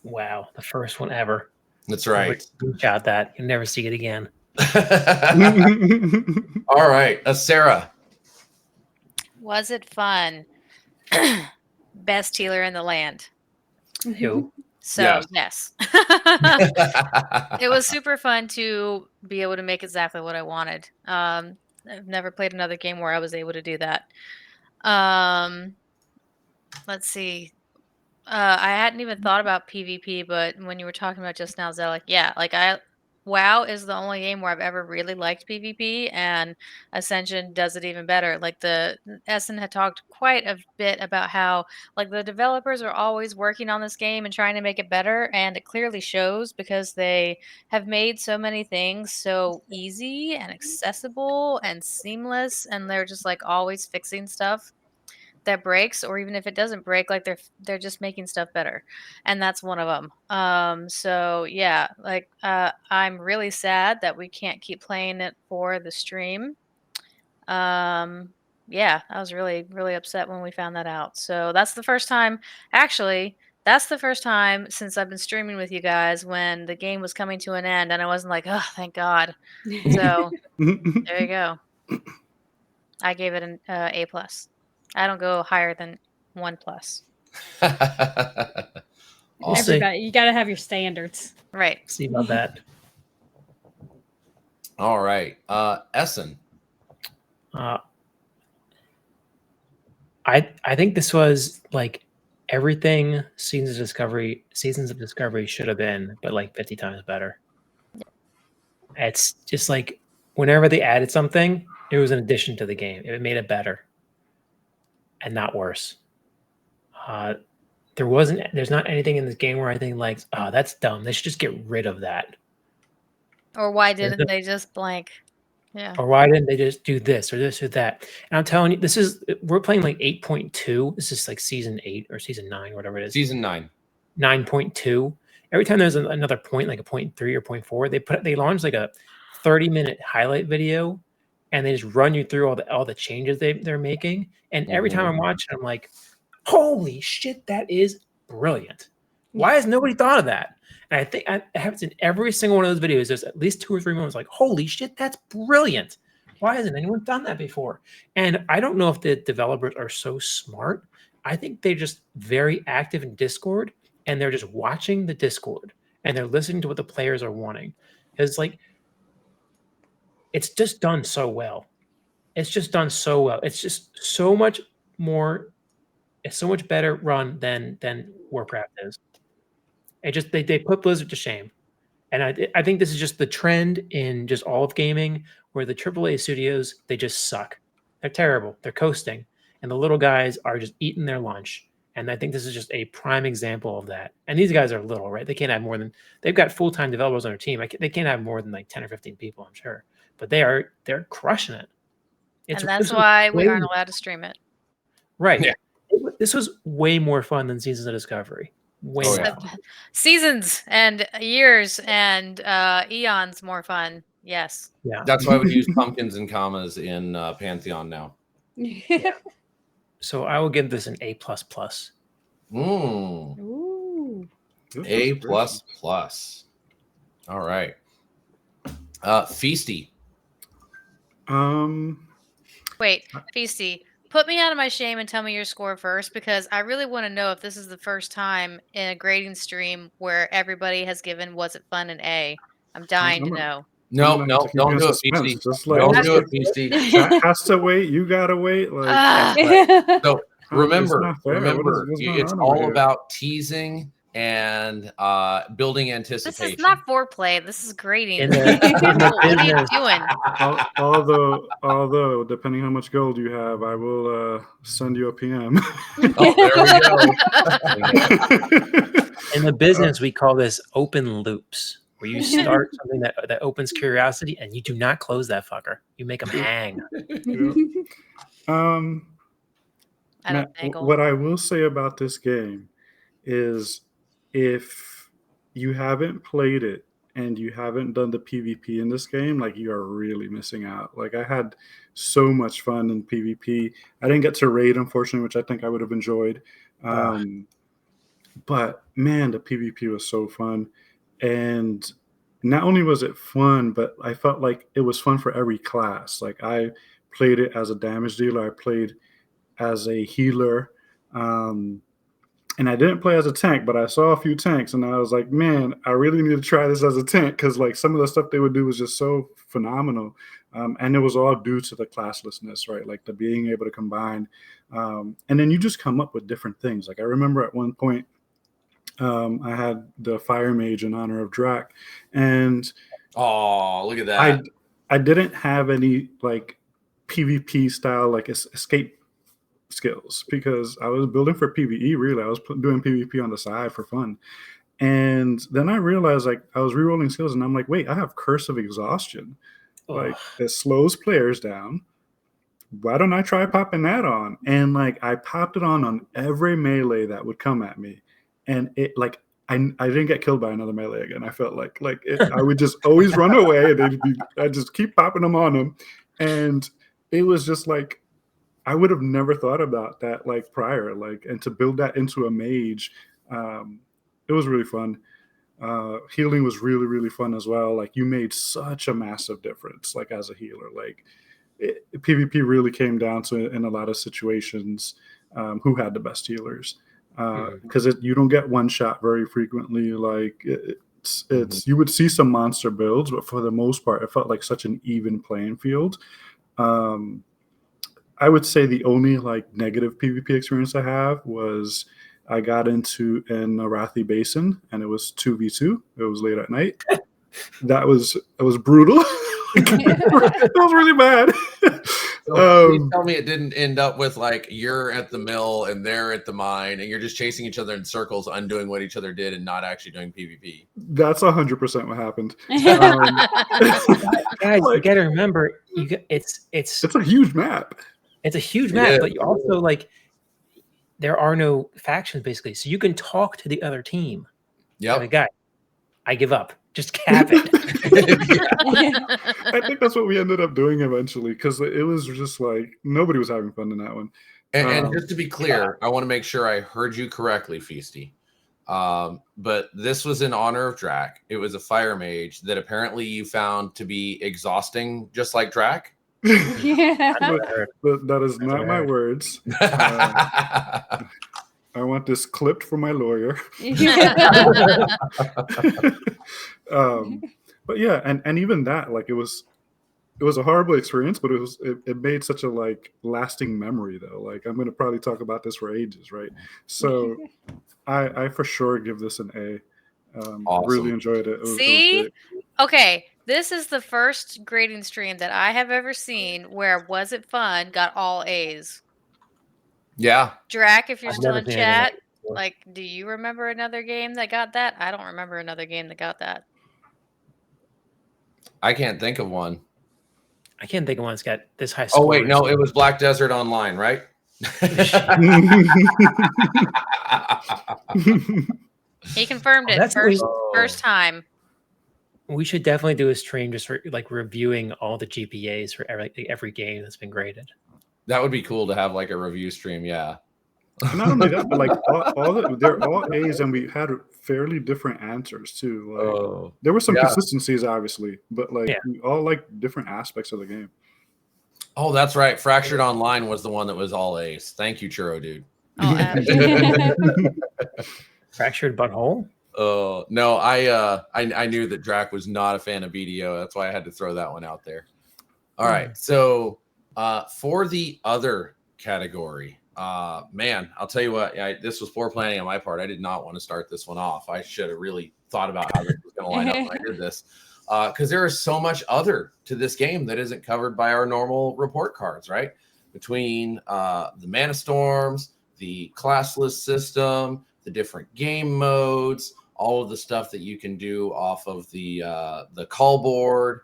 Wow, the first one ever. That's right. Screenshot that. You'll never see it again. All right, Sarah. Was it fun? Best healer in the land. Who? So yes. It was super fun to be able to make exactly what I wanted. I've never played another game where I was able to do that. Let's see. I hadn't even thought about PvP, but when you were talking about just now, Zelic, yeah, like WoW is the only game where I've ever really liked PvP, and Ascension does it even better. Like Essen had talked quite a bit about how like the developers are always working on this game and trying to make it better, and it clearly shows because they have made so many things so easy and accessible and seamless, and they're just like always fixing stuff that breaks, or even if it doesn't break, like they're just making stuff better, and that's one of them. So yeah, like I'm really sad that we can't keep playing it for the stream. Yeah, I was really upset when we found that out. So that's the first time, actually, that's the first time since I've been streaming with you guys when the game was coming to an end, and I wasn't like, oh, thank God. So there you go. I gave it an A+. I don't go higher than 1+. Awesome. Everybody, you got to have your standards. Right. See about that. All right. Essen. I think this was like everything Seasons of Discovery should have been, but like 50 times better. It's just like whenever they added something, it was an addition to the game. It made it better and not worse. There's not anything in this game where I think like, oh, that's dumb. They should just get rid of that. Or why didn't they just blank? Yeah. Or why didn't they just do this or this or that? And I'm telling you, we're playing like 8.2. This is like season 8 or season 9, whatever it is. Season 9. 9.2. Every time there's another point, like a 0.3 or 0.4, they launch like a 30-minute highlight video, and they just run you through all the changes they're making. And every time I'm watching, I'm like, holy shit, that is brilliant. Why has nobody thought of that? And I think it happens in every single one of those videos. There's at least 2 or 3 moments like, holy shit, that's brilliant. Why hasn't anyone done that before? And I don't know if the developers are so smart. I think they're just very active in Discord, and they're just watching the Discord, and they're listening to what the players are wanting. It's like, it's just done so well. It's just done so well. It's just so much more. It's so much better run than Warcraft is. It just they put Blizzard to shame, and I think this is just the trend in just all of gaming, where the AAA studios, they just suck. They're terrible. They're coasting, and the little guys are just eating their lunch. And I think this is just a prime example of that. And these guys are little, right? They can't have more than they've got full-time developers on their team. They can't have more than like 10 or 15 people, I'm sure. But they're crushing it. And that's why we aren't allowed to stream it. Right. Yeah. This was way more fun than Seasons of Discovery. Way more fun. Seasons and years and eons more fun. Yes. Yeah. That's why we use pumpkins and commas in Pantheon now. So I will give this an A++. Ooh. A++. All right. Feasty. Wait, Feasty, put me out of my shame and tell me your score first, because I really want to know if this is the first time in a grading stream where everybody has given Was It Fun an A. I'm dying to know. No, don't do it, Feasty. Don't do it, Feasty. Chat has to wait. You gotta wait. So remember, it's all here? about teasing and building anticipation. This is not foreplay. This is grading. What are you doing? Although, depending how much gold you have, I will send you a PM. Oh, there we go. In the business, we call this open loops, where you start something that opens curiosity, and you do not close that fucker. You make them hang. What I will say about this game is, if you haven't played it and you haven't done the PvP in this game, like, you are really missing out. Like, I had so much fun in PvP. I didn't get to raid, unfortunately, which I think I would have enjoyed. But man, the PvP was so fun. And not only was it fun, but I felt like it was fun for every class. Like, I played it as a damage dealer. I played as a healer. And I didn't play as a tank, but I saw a few tanks, and I was like, man, I really need to try this as a tank, because like some of the stuff they would do was just so phenomenal. And it was all due to the classlessness, right? Like the being able to combine. And then you just come up with different things. Like, I remember at one point, I had the Fire Mage in honor of Drac. And oh, look at that. I didn't have any like PvP style, like escape skills, because I was building for PvE. Really, I was doing PvP on the side for fun. And then I realized, like, I was rerolling skills, and I'm like, wait, I have Curse of Exhaustion. Like, it slows players down. Why don't I try popping that on? And like, I popped it on every melee that would come at me, and it like I didn't get killed by another melee again. I felt like I would just always run away, and I just keep popping them on them, and it was just like, I would have never thought about that like prior, like, and to build that into a mage, it was really fun. Healing was really, really fun as well. Like, you made such a massive difference, like, as a healer. Like, PvP really came down to, in a lot of situations, who had the best healers. because you don't get one shot very frequently. Like it's you would see some monster builds, but for the most part, it felt like such an even playing field. I would say the only like negative PvP experience I have was I got into an Arathi Basin, and it was 2v2. It was late at night. It was brutal. That was really bad. So please tell me it didn't end up with like you're at the mill and they're at the mine and you're just chasing each other in circles, undoing what each other did and not actually doing PvP. That's 100% what happened. Guys, you got to remember, it's a huge map. It's a huge map, but you also like there are no factions basically, so you can talk to the other team. Yeah, like, guy, I give up. Just cap it. I think that's what we ended up doing eventually, because it was just like nobody was having fun in that one. And just to be clear, I want to make sure I heard you correctly, Feasty. But this was in honor of Drac. It was a fire mage that apparently you found to be exhausting, just like Drac. Yeah. But that is not my words. I want this clipped for my lawyer. But yeah, and even that, like it was a horrible experience, but it made such a like lasting memory though. Like I'm gonna probably talk about this for ages, right? So I for sure give this an A. Awesome. Really enjoyed it. See? Okay, this is the first grading stream that I have ever seen where Was It Fun got all A's. Yeah. Drac, if you're I've still never in seen anything chat, like that before. like, do you remember another game that got that? I don't remember another game that got that. I can't think of one. I can't think of one that's got this high score. Oh, wait, no, it was Black Desert Online, right? He confirmed it That's first time. We should definitely do a stream just for like reviewing all the GPAs for every game that's been graded. That would be cool to have like a review stream, yeah. Not only that, but like they're all A's, and we had fairly different answers too. Like there were some consistencies, obviously, but like we all like different aspects of the game. Oh, that's right. Fractured Online was the one that was all A's. Thank you, Churro Dude. Oh, Fractured Butthole? No, I knew that Drac was not a fan of BDO. That's why I had to throw that one out there. All right, so for the other category, man, I'll tell you what, this was poor planning on my part. I did not want to start this one off. I should have really thought about how this was going to line up when I did this, because there is so much other to this game that isn't covered by our normal report cards, right? Between the Mana Storms, the classless system, the different game modes, all of the stuff that you can do off of the call board,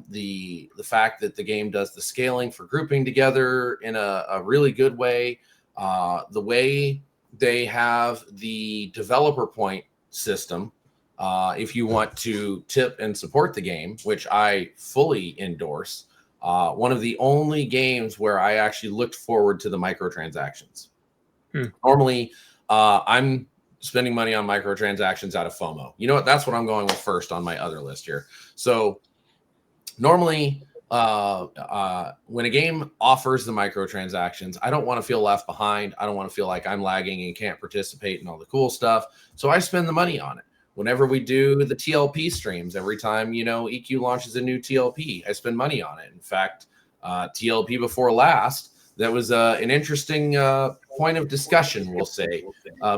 the fact that the game does the scaling for grouping together in a really good way, the way they have the developer point system, if you want to tip and support the game, which I fully endorse. One of the only games where I actually looked forward to the microtransactions. Normally, I'm spending money on microtransactions out of FOMO. You know what? That's what I'm going with first on my other list here. So normally, when a game offers the microtransactions, I don't want to feel left behind. I don't want to feel like I'm lagging and can't participate in all the cool stuff. So I spend the money on it. Whenever we do the TLP streams, every time, EQ launches a new TLP, I spend money on it. In fact, TLP before last, that was an interesting point of discussion, we'll say,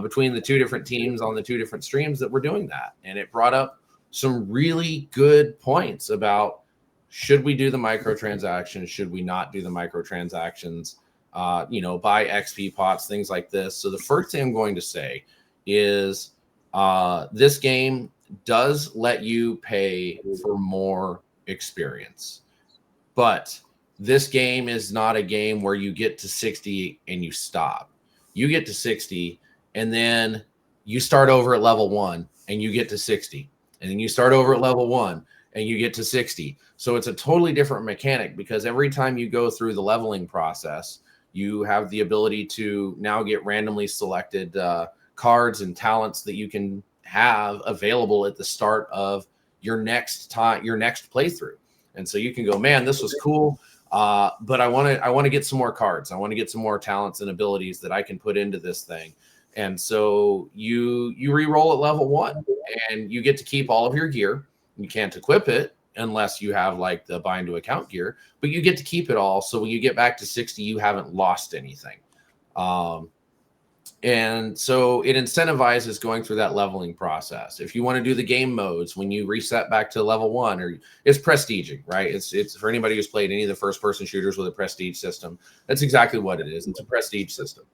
between the two different teams on the two different streams that were doing that. And it brought up some really good points about, should we do the microtransactions? Should we not do the microtransactions? Buy XP pots, things like this. So the first thing I'm going to say is this game does let you pay for more experience. But this game is not a game where you get to 60 and you stop. You get to 60 and then you start over at level 1 and you get to 60. And then you start over at level 1 and you get to 60. So it's a totally different mechanic, because every time you go through the leveling process, you have the ability to now get randomly selected cards and talents that you can have available at the start of your next playthrough. And so you can go, man, this was cool. But I want to get some more cards. I want to get some more talents and abilities that I can put into this thing. And so you re-roll at level 1, and you get to keep all of your gear. You can't equip it unless you have like the bind to account gear, but you get to keep it all. So when you get back to 60, you haven't lost anything. And so it incentivizes going through that leveling process. If you want to do the game modes, when you reset back to level 1, or it's prestiging, right? It's for anybody who's played any of the first person shooters with a prestige system. That's exactly what it is. It's a prestige system.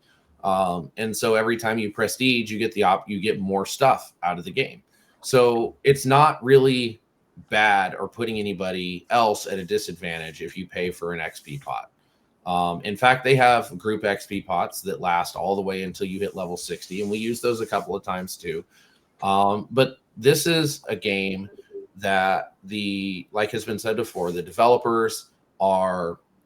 And so every time you prestige, you get you get more stuff out of the game. So it's not really bad or putting anybody else at a disadvantage if you pay for an XP pot. In fact, they have group XP pots that last all the way until you hit level 60, and we use those a couple of times too. But this is a game that like has been said before, the developers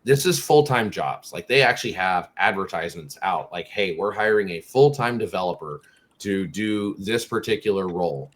this is full-time jobs. Like they actually have advertisements out like, hey, we're hiring a full-time developer to do this particular role.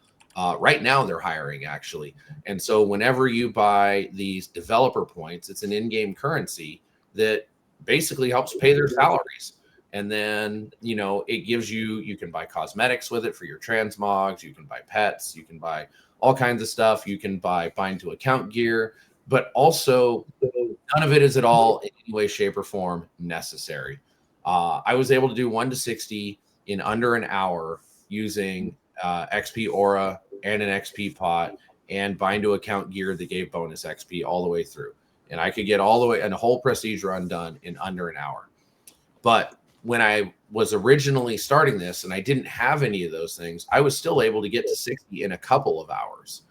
Right now they're hiring actually. And so whenever you buy these developer points, it's an in-game currency that basically helps pay their salaries. And then, it gives you can buy cosmetics with it for your transmogs. You can buy pets. You can buy all kinds of stuff. You can buy bind to account gear, but also none of it is at all in any way, shape, or form necessary. I was able to do 1 to 60 in under an hour using XP aura and an XP pot and bind to account gear that gave bonus XP all the way through. And I could get all the way and a whole prestige run done in under an hour. But when I was originally starting this and I didn't have any of those things, I was still able to get to 60 in a couple of hours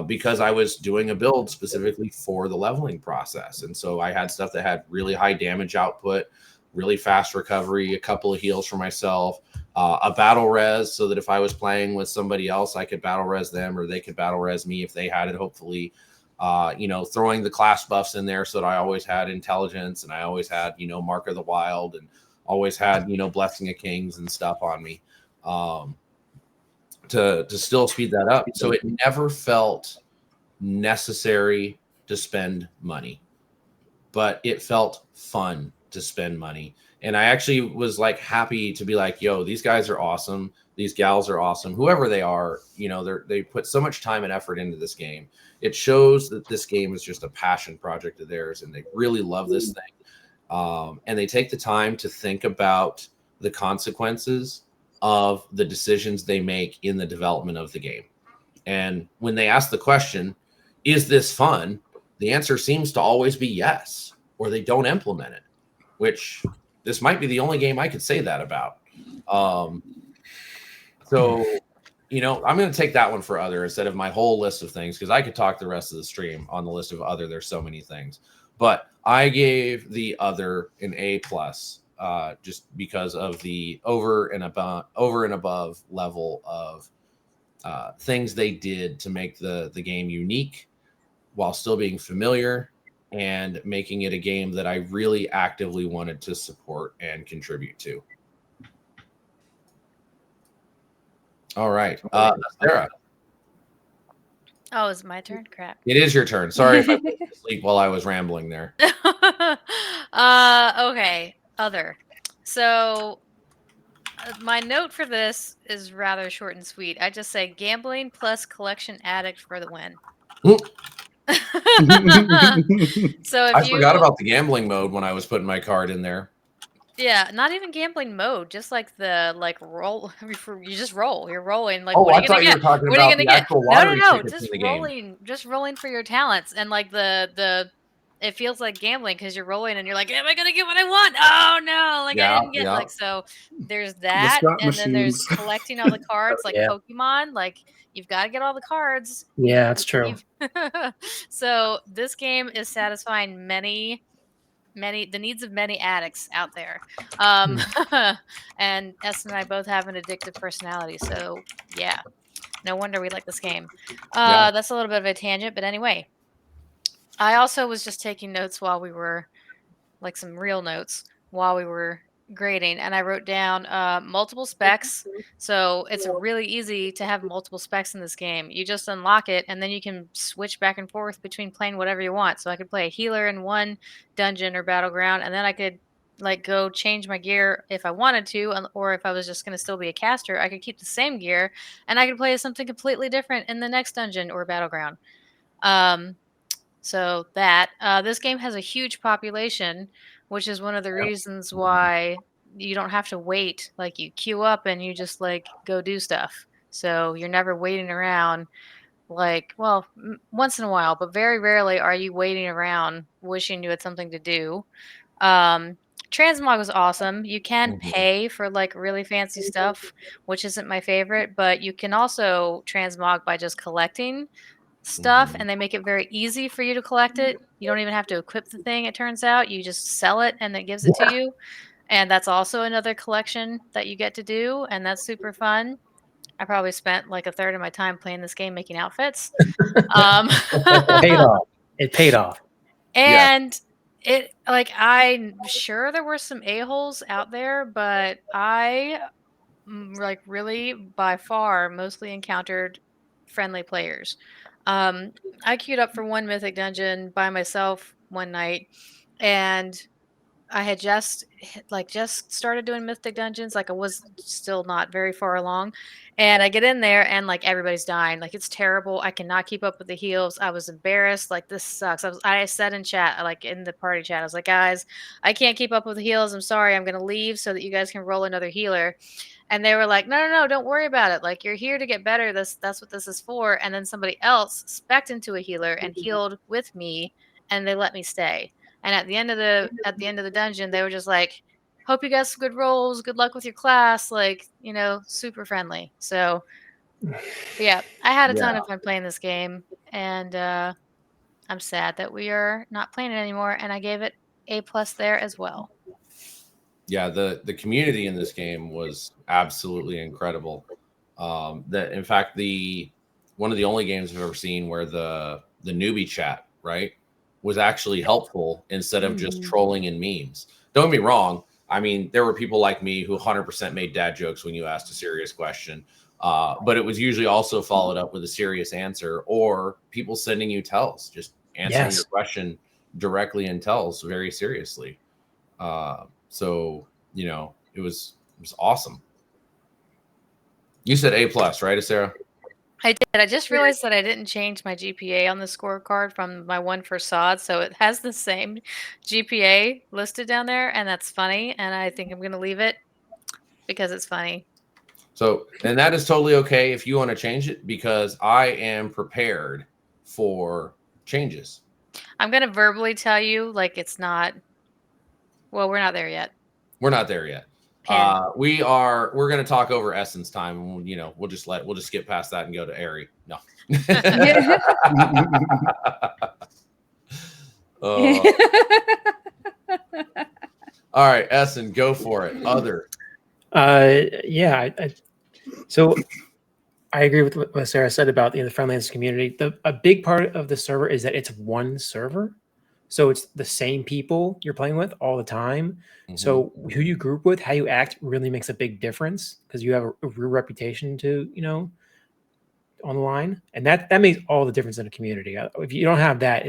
because I was doing a build specifically for the leveling process. And so I had stuff that had really high damage output, really fast recovery, a couple of heals for myself, a battle res so that if I was playing with somebody else, I could battle res them or they could battle res me if they had it, hopefully. Throwing the class buffs in there so that I always had intelligence and I always had, Mark of the Wild and always had, Blessing of Kings and stuff on me to still speed that up. So it never felt necessary to spend money, but it felt fun to spend money. And I actually was like happy to be like, yo, these guys are awesome. These gals are awesome. Whoever they are, they put so much time and effort into this game. It shows that this game is just a passion project of theirs, and they really love this thing. And they take the time to think about the consequences of the decisions they make in the development of the game. And when they ask the question, is this fun? The answer seems to always be yes, or they don't implement it, which this might be the only game I could say that about. So, I'm going to take that one for other instead of my whole list of things, because I could talk the rest of the stream on the list of other. There's so many things, but I gave the other an A+, just because of the over and above level of things they did to make the game unique while still being familiar and making it a game that I really actively wanted to support and contribute to. All right. Sarah. Oh, it's my turn? Crap. It is your turn. Sorry if I put you to sleep while I was rambling there. Okay. Other. So my note for this is rather short and sweet. I just say gambling plus collection addict for the win. So if I forgot about the gambling mode when I was putting my card in there. Yeah, not even gambling mode, just like the roll. You just roll. You're rolling. Like, Oh, what are I you thought gonna you get? were talking What are you about gonna the get? actual No, lottery no, tickets in just the game. rolling. Just rolling for your talents, and like the it feels like gambling because you're rolling and you're like, am I gonna get what I want? Oh no, like I didn't get like so. There's that, slot and then there's machines. collecting all the cards like Yeah. Pokemon. Like you've got to get all the cards. Yeah, that's true. So this game is satisfying many the needs of many addicts out there. And S and I both have an addictive personality, so yeah, no wonder we like this game. That's a little bit of a tangent, but anyway, I also was just taking notes while we were like some real notes while we were grading, and I wrote down multiple specs. So it's really easy to have multiple specs in this game. You just unlock it, and then you can switch back and forth between playing whatever you want. So I could play a healer in one dungeon or battleground, and then I could like go change my gear if I wanted to, or if I was just going to still be a caster, I could keep the same gear and I could play as something completely different in the next dungeon or battleground. So that this game has a huge population, which is one of the reasons why you don't have to wait. Like you queue up and you just like go do stuff. So you're never waiting around. Like, well, once in a while, but very rarely are you waiting around wishing you had something to do. Transmog was awesome. You can pay for like really fancy stuff, which isn't my favorite, but you can also transmog by just collecting stuff, and they make it very easy for you to collect it. You don't even have to equip the thing, it turns out. You just sell it and it gives it to you. And that's also another collection that you get to do, and that's super fun. I probably spent like a third of my time playing this game making outfits. It paid off. It paid off. And it like I'm sure there were some a-holes out there, but I like really by far mostly encountered friendly players. I queued up for one mythic dungeon by myself one night, and I had just started doing mythic dungeons. Like I was still not very far along, and I get in there and like everybody's dying. Like it's terrible. I cannot keep up with the heals. I was embarrassed. Like this sucks. I said in chat, like in the party chat, I was like, guys, I can't keep up with the heals. I'm sorry. I'm gonna leave so that you guys can roll another healer. And they were like, no, don't worry about it. Like you're here to get better. That's what this is for. And then somebody else specced into a healer and healed with me, and they let me stay. And at the end of the dungeon, they were just like, "Hope you got some good rolls. Good luck with your class." Like, super friendly. So, yeah, I had a ton of fun playing this game, and I'm sad that we are not playing it anymore. And I gave it A+ there as well. Yeah, the community in this game was absolutely incredible. That in fact one of the only games I've ever seen where the newbie chat, right, was actually helpful instead of just trolling and memes. Don't get me wrong. I mean, there were people like me who 100% made dad jokes when you asked a serious question. But it was usually also followed up with a serious answer or people sending you tells, just answering your question directly in tells very seriously. So, it was awesome. You said A+, right, Sarah? I did. I just realized that I didn't change my GPA on the scorecard from my one for SOD, so it has the same GPA listed down there, and that's funny, and I think I'm going to leave it because it's funny. So, and that is totally okay if you want to change it, because I am prepared for changes. I'm going to verbally tell you, like, it's not, well, we're not there yet. We're not there yet. We're going to talk over Essence time. We'll just skip past that and go to Airy. No. All right, Essen, go for it. Other. So I agree with what Sarah said about the friendliness community. A big part of the server is that it's one server. So it's the same people you're playing with all the time. So who you group with, how you act really makes a big difference because you have a real reputation to, on the line. And that makes all the difference in a community. If you don't have that,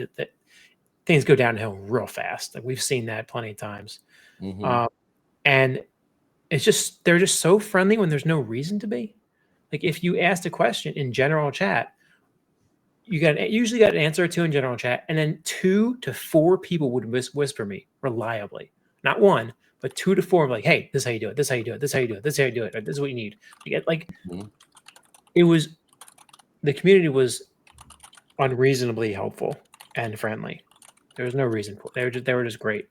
things go downhill real fast. Like we've seen that plenty of times. And it's just, they're just so friendly when there's no reason to be. Like if you asked a question in general chat, you usually got an answer or two in general chat, and then 2 to 4 people would whisper me reliably. Not one, but 2 to 4. Like, hey, this is how you do it. This is how you do it. This is how you do it. This is how you do it. Or, this is what you need. You get it was, the community was unreasonably helpful and friendly. There was no reason for it. They were just great.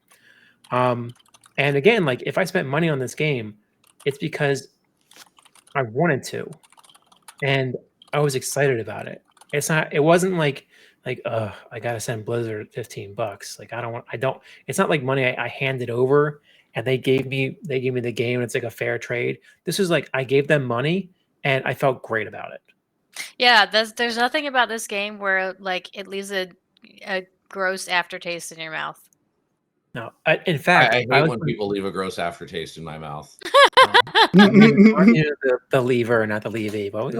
And again, like if I spent money on this game, it's because I wanted to, and I was excited about it. It wasn't like I gotta send Blizzard $15. Like it's not like money I handed over and they gave me the game and it's like a fair trade. This is like I gave them money and I felt great about it. Yeah, there's nothing about this game where like it leaves a gross aftertaste in your mouth. No, in fact, I hate when people leave a gross aftertaste in my mouth. The lever, not the levy. But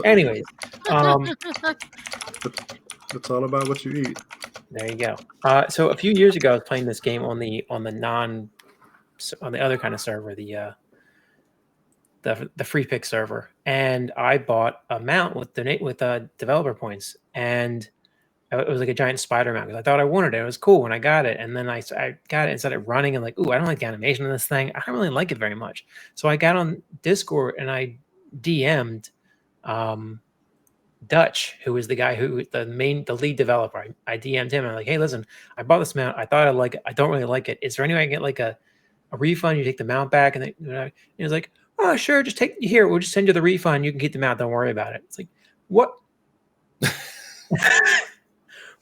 anyways, it's all about what you eat. There you go. So a few years ago, I was playing this game on the non on the other kind of server, the free pick server, and I bought a mount with developer points, and it was like a giant spider mount because I thought I wanted it. It was cool when I got it, and then I got it and started running, and like, ooh, I don't like the animation of this thing. I don't really like it very much. So I got on Discord and I DM'd Dutch, who is the guy who the lead developer. I DM'd him and I'm like, hey, listen, I bought this mount. I thought I like it. I don't really like it. Is there any way I can get like a refund? You take the mount back, and he was like, oh, sure, just take here. We'll just send you the refund. You can keep the mount. Don't worry about it. It's like, what?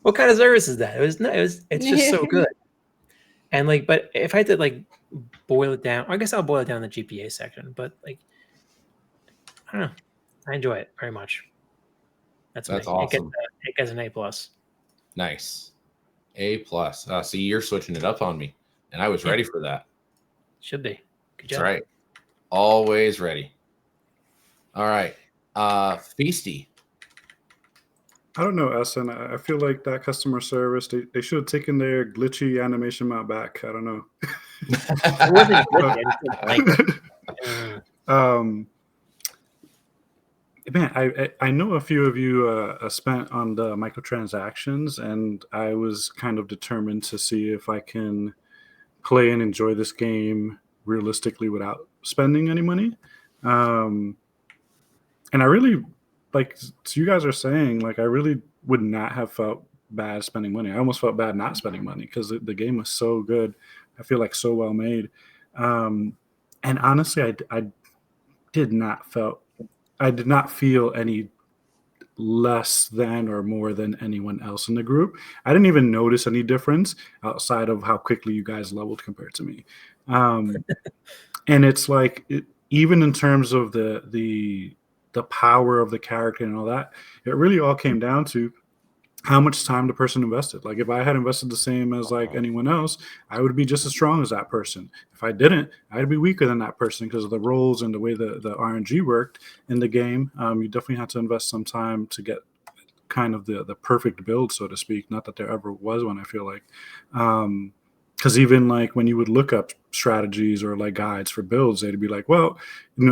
What kind of service is that? It's just so good. And like, but if I had to like boil it down, I guess I'll boil it down in the GPA section. But like, I don't know. I enjoy it very much. That's awesome. It gets an A+. Nice. A+. See, you're switching it up on me, and I was ready for that. Should be. Good That's job. right. Always ready. All right. Feasty. I don't know, Essen. I feel like that customer service, they should have taken their glitchy animation mount back. I don't know. It wasn't glitchy, I just didn't like it. Man, I know a few of you spent on the microtransactions, and I was kind of determined to see if I can play and enjoy this game realistically without spending any money. And I really, like you guys are saying, like I really would not have felt bad spending money. I almost felt bad not spending money because the game was so good. I feel like so well made. And honestly, I did not feel any less than or more than anyone else in the group. I didn't even notice any difference outside of how quickly you guys leveled compared to me. And it's like, even in terms of the power of the character and all that, it really all came down to how much time the person invested. Like if I had invested the same as like anyone else, I would be just as strong as that person. If I didn't, I'd be weaker than that person because of the roles and the way the RNG worked in the game. You definitely had to invest some time to get kind of the perfect build, so to speak. Not that there ever was one, I feel like. Because even like when you would look up strategies or like guides for builds, they'd be like, well,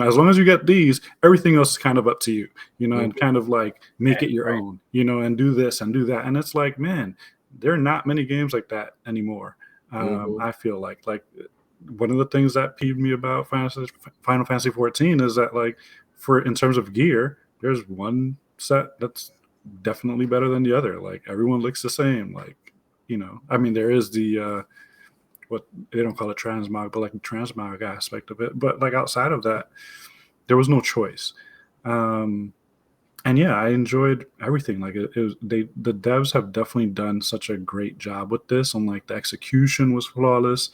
as long as you get these, everything else is kind of up to you, and kind of like make it your own, and do this and do that. And it's like, man, there are not many games like that anymore. I feel like one of the things that peeved me about Final Fantasy 14 is that like in terms of gear, there's one set that's definitely better than the other. Like everyone looks the same. Like, I mean, there is the what they don't call it transmog, but like the transmog aspect of it. But like outside of that, there was no choice. And yeah, I enjoyed everything. Like the devs have definitely done such a great job with this. And like the execution was flawless.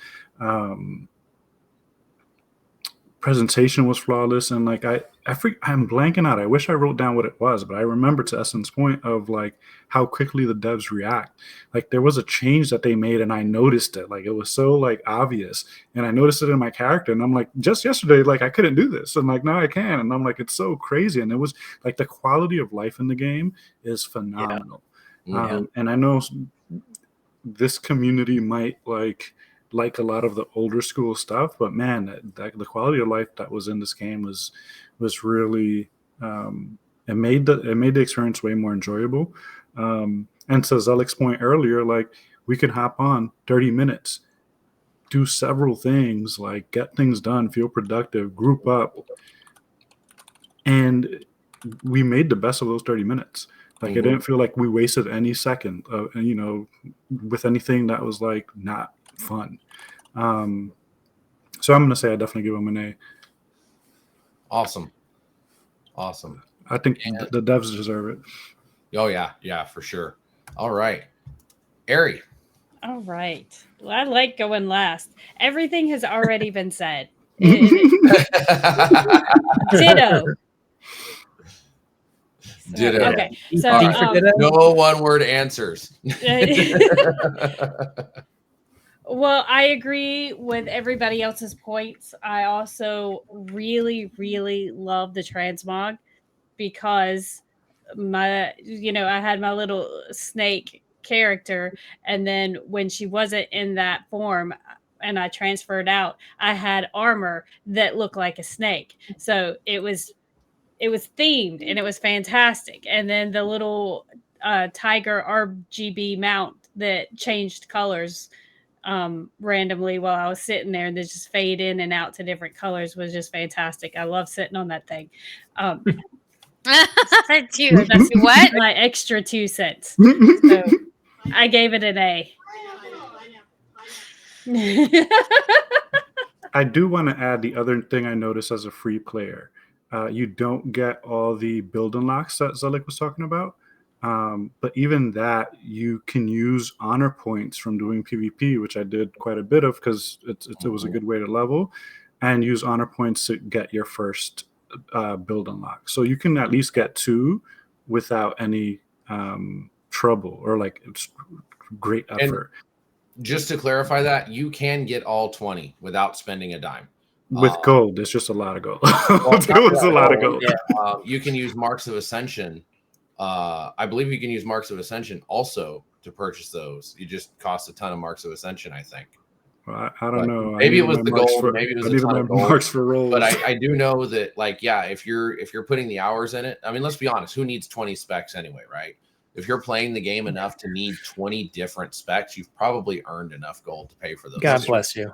Presentation was flawless, and like I'm blanking out. I wish I wrote down what it was, but I remember to Essen's point of like how quickly the devs react. Like there was a change that they made, and I noticed it. Like it was so like obvious, and I noticed it in my character. And I'm like, just yesterday, like I couldn't do this, and like now I can. And I'm like, it's so crazy. And it was like the quality of life in the game is phenomenal. And I know this community might like a lot of the older school stuff, but man, the quality of life that was in this game was really it made the experience way more enjoyable. And to Zelik's point earlier, like we could hop on 30 minutes, do several things, like get things done, feel productive, group up, and we made the best of those 30 minutes. Like it didn't feel like we wasted any second, with anything that was like not fun. So I'm gonna say I definitely give them an A. Awesome. I think the devs deserve it. Oh yeah, for sure. All right, Ari. All right. Well, I like going last. Everything has already been said. Ditto. Ditto. Okay. So no one-word answers. Well, I agree with everybody else's points. I also really, really love the transmog because I had my little snake character, and then when she wasn't in that form, and I transferred out, I had armor that looked like a snake. So it was themed and it was fantastic. And then the little tiger RGB mount that changed colors randomly while I was sitting there and they just fade in and out to different colors was just fantastic. I love sitting on that thing. Dude, that's what? My extra 2 cents. So I gave it an A. I do want to add the other thing I noticed as a free player. You don't get all the build unlocks that Zelik was talking about. But even that, you can use honor points from doing PvP, which I did quite a bit of because it was a good way to level, and use honor points to get your first build unlock. So you can at least get 2 without any trouble or like it's great effort. And just to clarify that, you can get all 20 without spending a dime. With gold, it's just a lot of gold. Well, There was a lot of gold. Yeah. You can use Marks of Ascension. I believe you can use Marks of Ascension also to purchase those. You just cost a ton of Marks of Ascension, I think. Well, I don't know. Maybe it was the gold. Maybe it was a ton of gold. Marks for rolls. But I do know that, like, yeah, if you're putting the hours in it, I mean, let's be honest. Who needs 20 specs anyway, right? If you're playing the game enough to need 20 different specs, you've probably earned enough gold to pay for those. God bless you.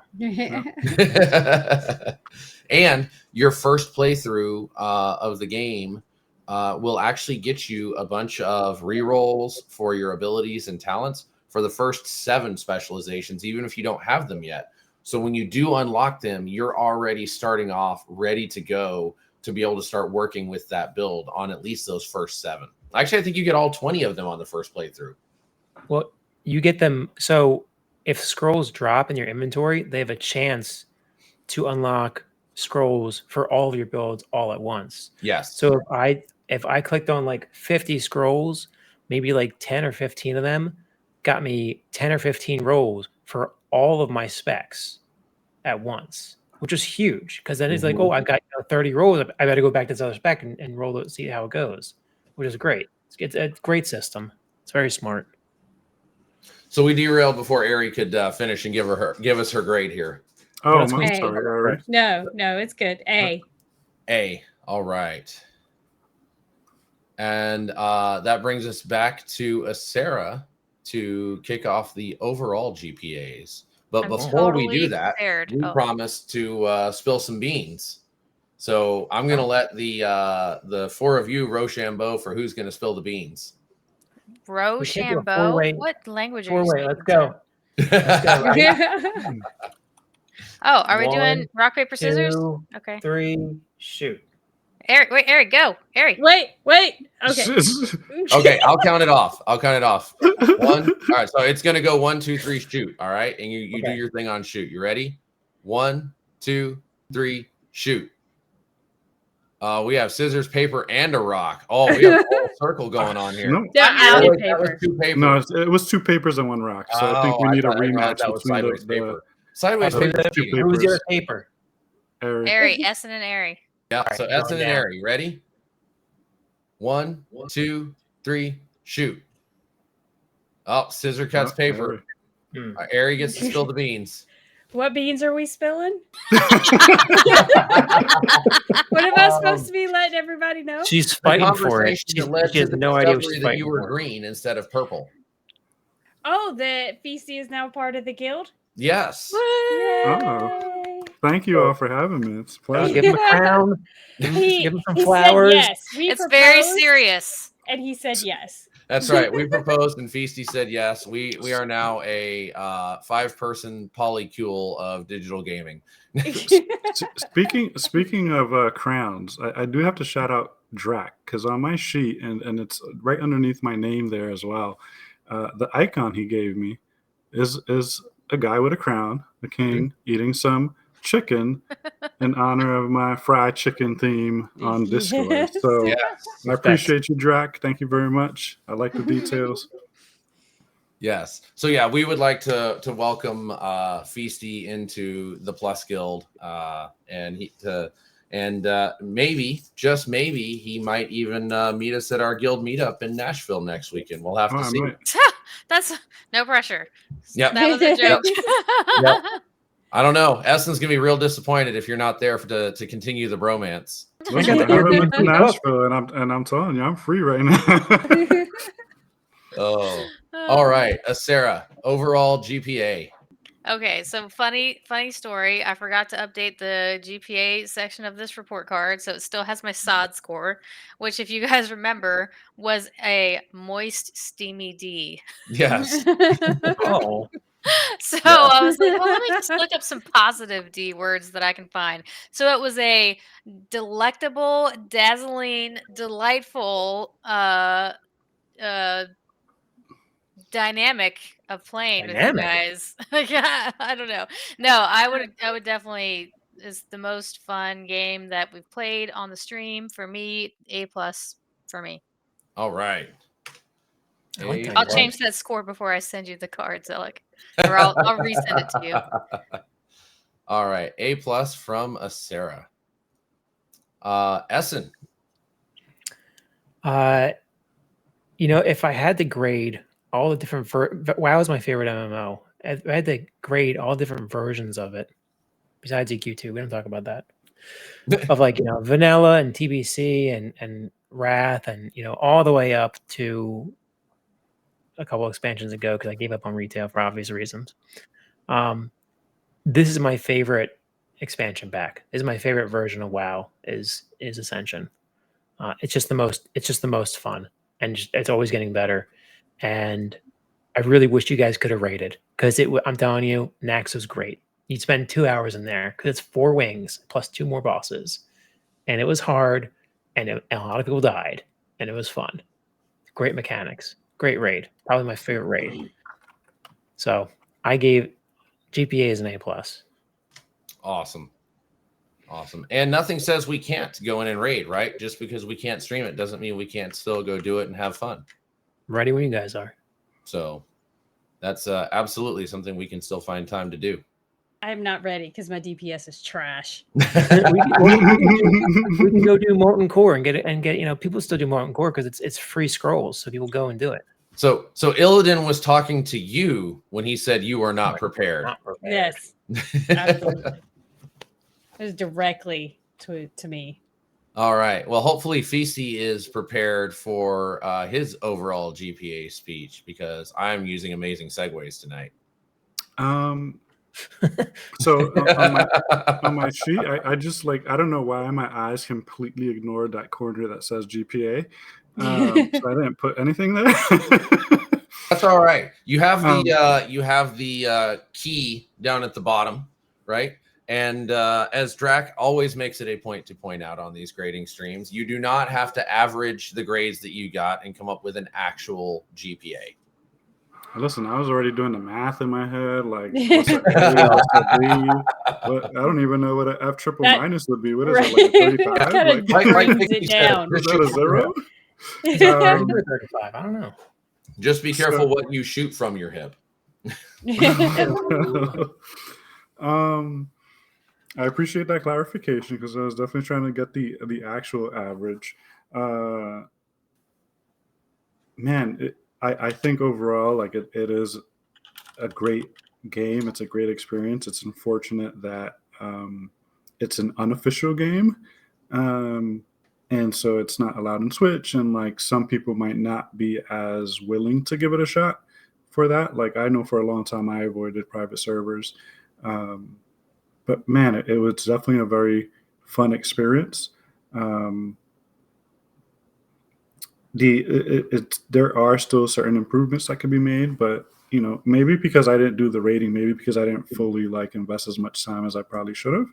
And your first playthrough of the game will actually get you a bunch of rerolls for your abilities and talents for the first 7 specializations, even if you don't have them yet. So when you do unlock them, you're already starting off ready to go to be able to start working with that build on at least those first 7. Actually, I think you get all 20 of them on the first playthrough. Well, you get them. So if scrolls drop in your inventory, they have a chance to unlock scrolls for all of your builds all at once. Yes. So if I clicked on like 50 scrolls, maybe like 10 or 15 of them got me 10 or 15 rolls for all of my specs at once, which is huge. Because then it's like, oh, I've got 30 rolls. I got to go back to this other spec and roll it, see how it goes, which is great. It's a great system. It's very smart. So we derailed before Ari could finish and give us her grade here. Oh, I'm A. sorry. All right. No, it's good. A. A. All right. And that brings us back to Sarah to kick off the overall GPAs. But I'm before we totally do that, prepared. we promised to spill some beans. So I'm going to let the 4 of you Rochambeau for who's going to spill the beans. Rochambeau? What language are you speaking? Let's go. Let's go. Right? Oh, are we 1, doing rock, paper, scissors? 2, Okay. 3, shoot. Eric, go. Eric. Wait. Okay. Okay, I'll count it off. 1. All right, so it's going to go 1, 2, 3, shoot. All right, and you do your thing on shoot. You ready? 1, 2, 3, shoot. We have scissors, paper, and a rock. Oh, we have a whole circle going on here. No, I That did was paper. 2 papers. no, it was 2 papers and 1 rock. So I think we need a rematch that was between sideways the paper. Sideways Oh, paper. that's 2 Who was the other papers. paper? Eric. Ari, Essen and Ari. Yeah, right, so going Essen and down. Ari, ready? 1, 2, 3, shoot. Oh, scissor cuts Oh, paper. Eric. Ari gets to spill the beans. What beans are we spilling? What am I supposed to be letting everybody know? She's The fighting for it. conversation that led She has to the no idea what discovery she's that fighting you were for. green instead of purple. Oh, that Feisty is now part of the guild? Yes. Yay! Thank you all for having me. It's a pleasure. Give him a crown. Give him some he flowers. Said yes. We It's very proposed, serious. And he said yes. That's right. We proposed and Feisty said yes. We are now a 5-person polycule of digital gaming. Speaking of crowns, I do have to shout out Drac because on my sheet and it's right underneath my name there as well. The icon he gave me is a guy with a crown, a king, eating some chicken in honor of my fried chicken theme on Discord. Yes. So Yes. I appreciate you, Drac. Thank you very much. I like the details. Yes. So yeah, we would like to welcome Feisty into the Plus Guild, and maybe, just maybe, he might even meet us at our guild meetup in Nashville next weekend. We'll have Oh, to I see. might. That's no pressure. Yep. That was a joke. Yep. I don't know. Essen's gonna be real disappointed if you're not there to continue the bromance. Listen, I haven't been to Nashville, and I'm telling you, I'm free right now. Oh, all right, Sarah. Overall GPA. Okay, so funny story. I forgot to update the GPA section of this report card, so it still has my SOD score, which, if you guys remember, was a moist, steamy D. Yes. Oh, So Yeah. I was like, well, let me just look up some positive D words that I can find. So it was a delectable, dazzling, delightful, dynamic of playing with you dynamic. guys. Yeah, I don't know. No, I would definitely, is the most fun game that we've played on the stream. For me, A+ for me. All right. I like A+. I'll dynamic. change that score before I send you the cards, Alec. Or I'll resend it to you. All right. A+ from Sarah. Essen. If I had to grade all the different WoW is my favorite MMO. If I had to grade all different versions of it, besides EQ2, we don't talk about that. Of vanilla and TBC and Wrath and all the way up to a couple expansions ago because I gave up on retail for obvious reasons. This is my favorite expansion pack. This is my favorite version of WoW is Ascension. It's just the most fun, and it's always getting better. And I really wish you guys could have rated because I'm telling you, Nax was great. You'd spend 2 hours in there because it's 4 wings plus 2 more bosses, and it was hard, and a lot of people died, and it was fun. Great mechanics, great raid, probably my favorite raid. So I gave GPA as an A+. Awesome. And nothing says we can't go in and raid, right? Just because we can't stream it doesn't mean we can't still go do it and have fun. Ready when you guys are. So that's absolutely something we can still find time to do. I'm not ready because my DPS is trash. we can go do Molten Core and get people still do Molten Core because it's free scrolls, so people go and do it. So Illidan was talking to you when he said you are not prepared. Not prepared. Yes, absolutely. It was directly to me. All right. Well, hopefully Feasty is prepared for his overall GPA speech because I'm using amazing segues tonight. So on my sheet, I just I don't know why my eyes completely ignored that corner that says GPA. So I didn't put anything there. That's all right. You have the key down at the bottom, right? And as Drac always makes it a point to point out on these grading streams, you do not have to average the grades that you got and come up with an actual GPA. Listen, I was already doing the math in my head. Like, what's a what's a B? I don't even know what an F triple minus would be. What is it, like a 35? Kind of brings it down. Is that a 0? 35. I don't know. Just be careful what you shoot from your hip. I appreciate that clarification because I was definitely trying to get the actual average. I think overall, it is a great game. It's a great experience. It's unfortunate that it's an unofficial game, and so it's not allowed in Switch. And some people might not be as willing to give it a shot for that. I know for a long time I avoided private servers. But man, it was definitely a very fun experience. There are still certain improvements that can be made, but maybe because I didn't do the rating, maybe because I didn't fully invest as much time as I probably should have,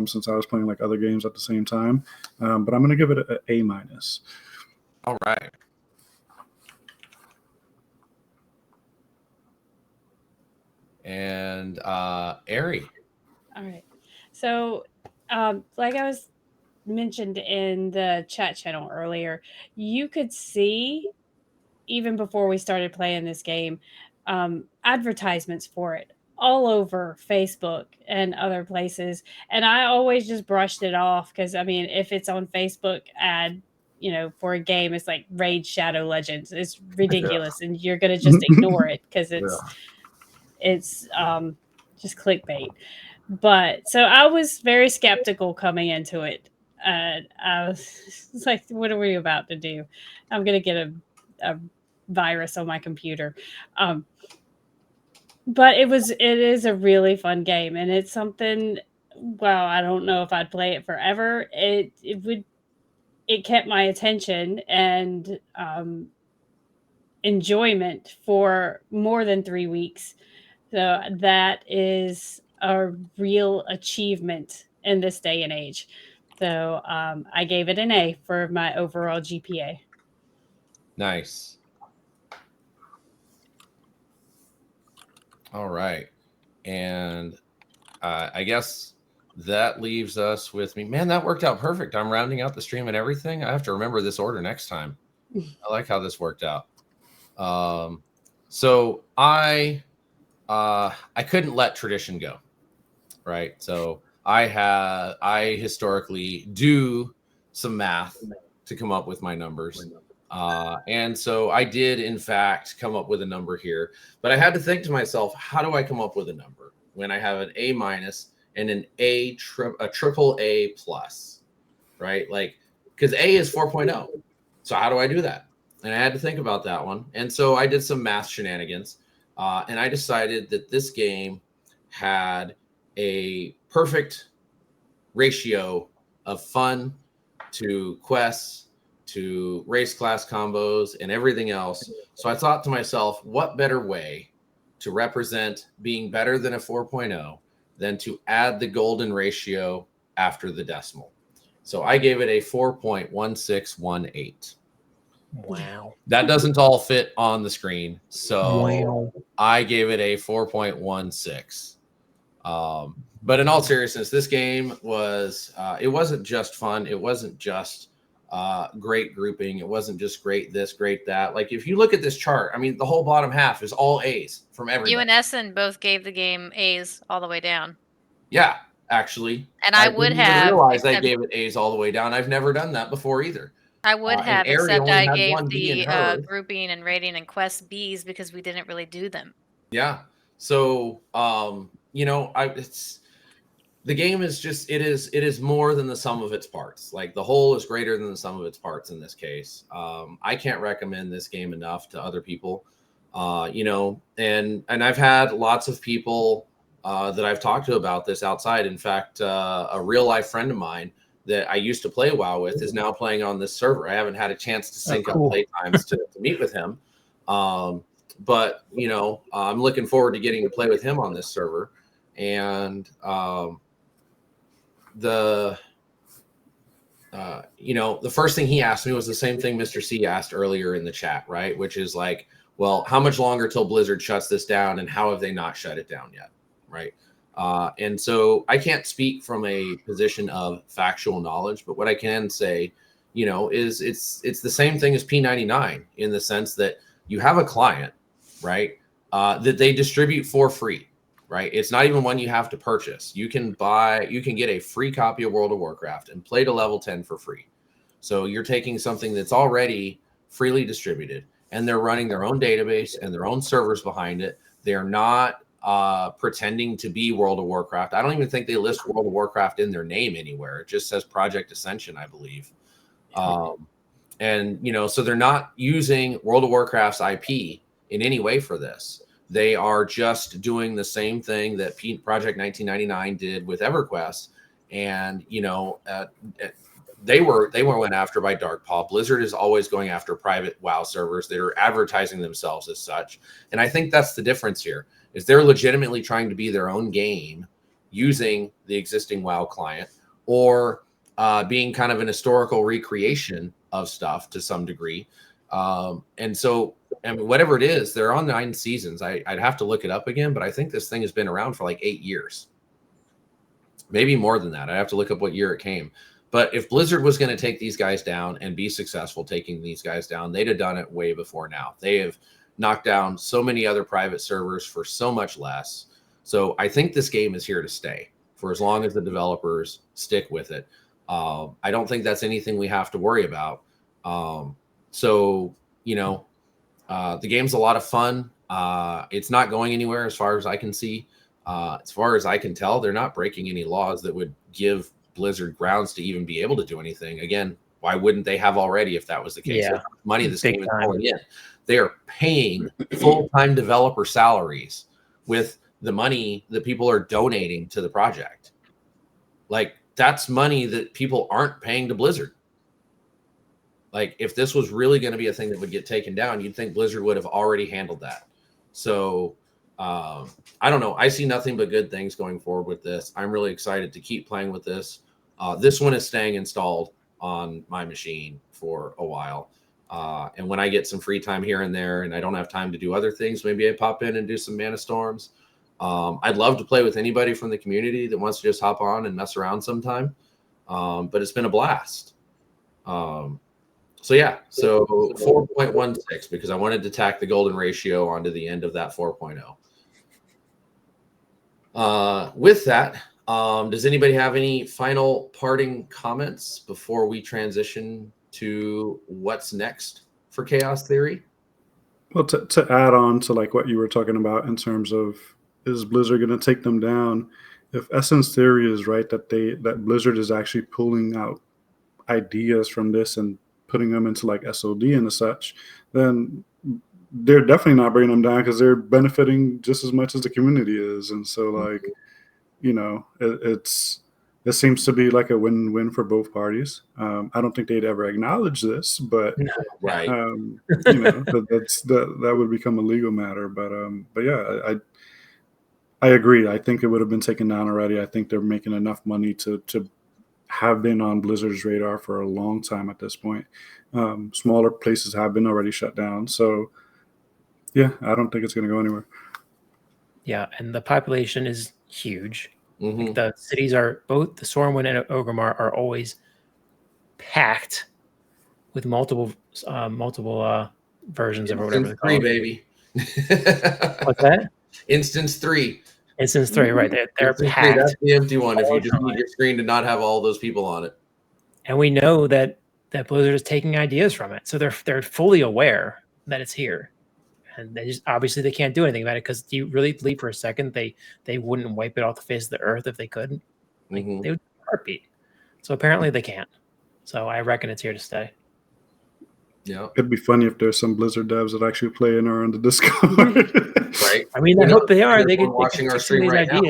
since I was playing other games at the same time. But I'm going to give it an A-. All right. And Ari. All right. So, like I was mentioned in the chat channel earlier, you could see, even before we started playing this game, advertisements for it all over Facebook and other places. And I always just brushed it off because, if it's on Facebook ad, for a game, it's like Raid Shadow Legends. It's ridiculous. And you're going to just ignore it because it's just clickbait. But so I was very skeptical coming into it. I was like, what are we about to do? I'm going to get a virus on my computer. But it is a really fun game, and it's something, well, I don't know if I'd play it forever. It kept my attention and enjoyment for more than 3 weeks. So that is a real achievement in this day and age. So I gave it an A for my overall GPA. Nice. All right. And I guess that leaves us with me. Man, that worked out perfect. I'm rounding out the stream and everything. I have to remember this order next time. I like how this worked out. So I couldn't let tradition go, right? So I historically do some math to come up with my numbers. And so I did, in fact, come up with a number here. But I had to think to myself, how do I come up with a number when I have an A minus and a triple A plus, right? Like, because A is 4.0. So how do I do that? And I had to think about that one. And so I did some math shenanigans. And I decided that this game had a perfect ratio of fun to quests, to race class combos, and everything else. So I thought to myself, what better way to represent being better than a 4.0 than to add the golden ratio after the decimal? So I gave it a 4.1618. Wow. That doesn't all fit on the screen. So Wow. I gave it a 4.16. But in all seriousness, this game was, it wasn't just fun. It wasn't just great grouping. It wasn't just great this, great that. Like, if you look at this chart, I mean, the whole bottom half is all A's from everybody. You and Essen both gave the game A's all the way down. Yeah, actually. And I would didn't even have, realize I except- gave it A's all the way down. I've never done that before either. I would have, and Ari except only I had gave one B in the hers. grouping and rating and quest B's because we didn't really do them. Yeah. So, you know, it's the game is just it is more than the sum of its parts. Like, the whole is greater than the sum of its parts in this case. I can't recommend this game enough to other people. You know, and I've had lots of people that I've talked to about this outside. In fact, a real life friend of mine that I used to play WoW with is now playing on this server. I haven't had a chance to sync cool. up play times to meet with him. But, you know, I'm looking forward to getting to play with him on this server. And you know, the first thing he asked me was the same thing Mr. C asked earlier in the chat, right? Which is like, well, how much longer till Blizzard shuts this down, and how have they not shut it down yet, right? And so I can't speak from a position of factual knowledge, but what I can say, you know, is it's the same thing as P99 in the sense that you have a client, right, that they distribute for free, right? It's not even one you have to purchase. You can get a free copy of World of Warcraft and play to level 10 for free. So you're taking something that's already freely distributed, and they're running their own database and their own servers behind it. They're not pretending to be World of Warcraft. I don't even think they list World of Warcraft in their name anywhere. It just says Project Ascension, I believe. And, you know, so they're not using World of Warcraft's IP in any way for this. They are just doing the same thing that Project 1999 did with EverQuest. And, you know, they were went after by Dark Paw. Blizzard is always going after private WoW servers that are advertising themselves as such. And I think that's the difference here, is they're legitimately trying to be their own game using the existing WoW client, or being kind of an historical recreation of stuff to some degree. And so, I mean, whatever it is, they're on 9 seasons. I'd have to look it up again, but I think this thing has been around for like 8 years. Maybe more than that. I have to look up what year it came. But if Blizzard was going to take these guys down and be successful taking these guys down, they'd have done it way before now. They have knocked down so many other private servers for so much less. So I think this game is here to stay for as long as the developers stick with it. I don't think that's anything we have to worry about. So, you know, the game's a lot of fun. It's not going anywhere as far as I can see. As far as I can tell, they're not breaking any laws that would give Blizzard grounds to even be able to do anything. Again, why wouldn't they have already if that was the case? Yeah. Money this Big game is time. pulling in. They are paying full-time developer salaries with the money that people are donating to the project. Like, that's money that people aren't paying to Blizzard. Like, if this was really going to be a thing that would get taken down, you'd think Blizzard would have already handled that. So I don't know. I see nothing but good things going forward with this. I'm really excited to keep playing with this. This one is staying installed on my machine for a while. And when I get some free time here and there and I don't have time to do other things, maybe I pop in and do some Mana Storms. I'd love to play with anybody from the community that wants to just hop on and mess around sometime. But it's been a blast. So yeah, so 4.16, because I wanted to tack the golden ratio onto the end of that 4.0. With that, does anybody have any final parting comments before we transition to what's next for Chaos Theory? Well, to add on to like what you were talking about in terms of, is Blizzard going to take them down? If Essence Theory is right, that Blizzard is actually pulling out ideas from this and putting them into like SOD and such, then they're definitely not bringing them down because they're benefiting just as much as the community is. And so, like, you know, it seems to be like a win-win for both parties. I don't think they'd ever acknowledge this, but Right. you know, that would become a legal matter. But yeah, I agree. I think it would have been taken down already. I think they're making enough money to have been on Blizzard's radar for a long time at this point. Smaller places have been already shut down. So yeah, I don't think it's going to go anywhere. Yeah, and the population is huge. Mhm. Like, the cities are, both the Stormwind and Orgrimmar are always packed with multiple versions of it, whatever they Instance call 3, it. baby. What's that? Instance 3. Instance 3, right? They're Instance 3, packed. that's the empty one if all you the just need your screen to not have all those people on it. And we know that Blizzard is taking ideas from it, so they're fully aware that it's here, and they just, obviously they can't do anything about it, because do you really believe for a second they wouldn't wipe it off the face of the earth if they could? Like, they would heartbeat. So apparently they can't. So I reckon it's here to stay. Yeah. It'd be funny if there's some Blizzard devs that actually play in or on the Discord. Right. I mean, I hope they are. They could watching our take some of stream these right now.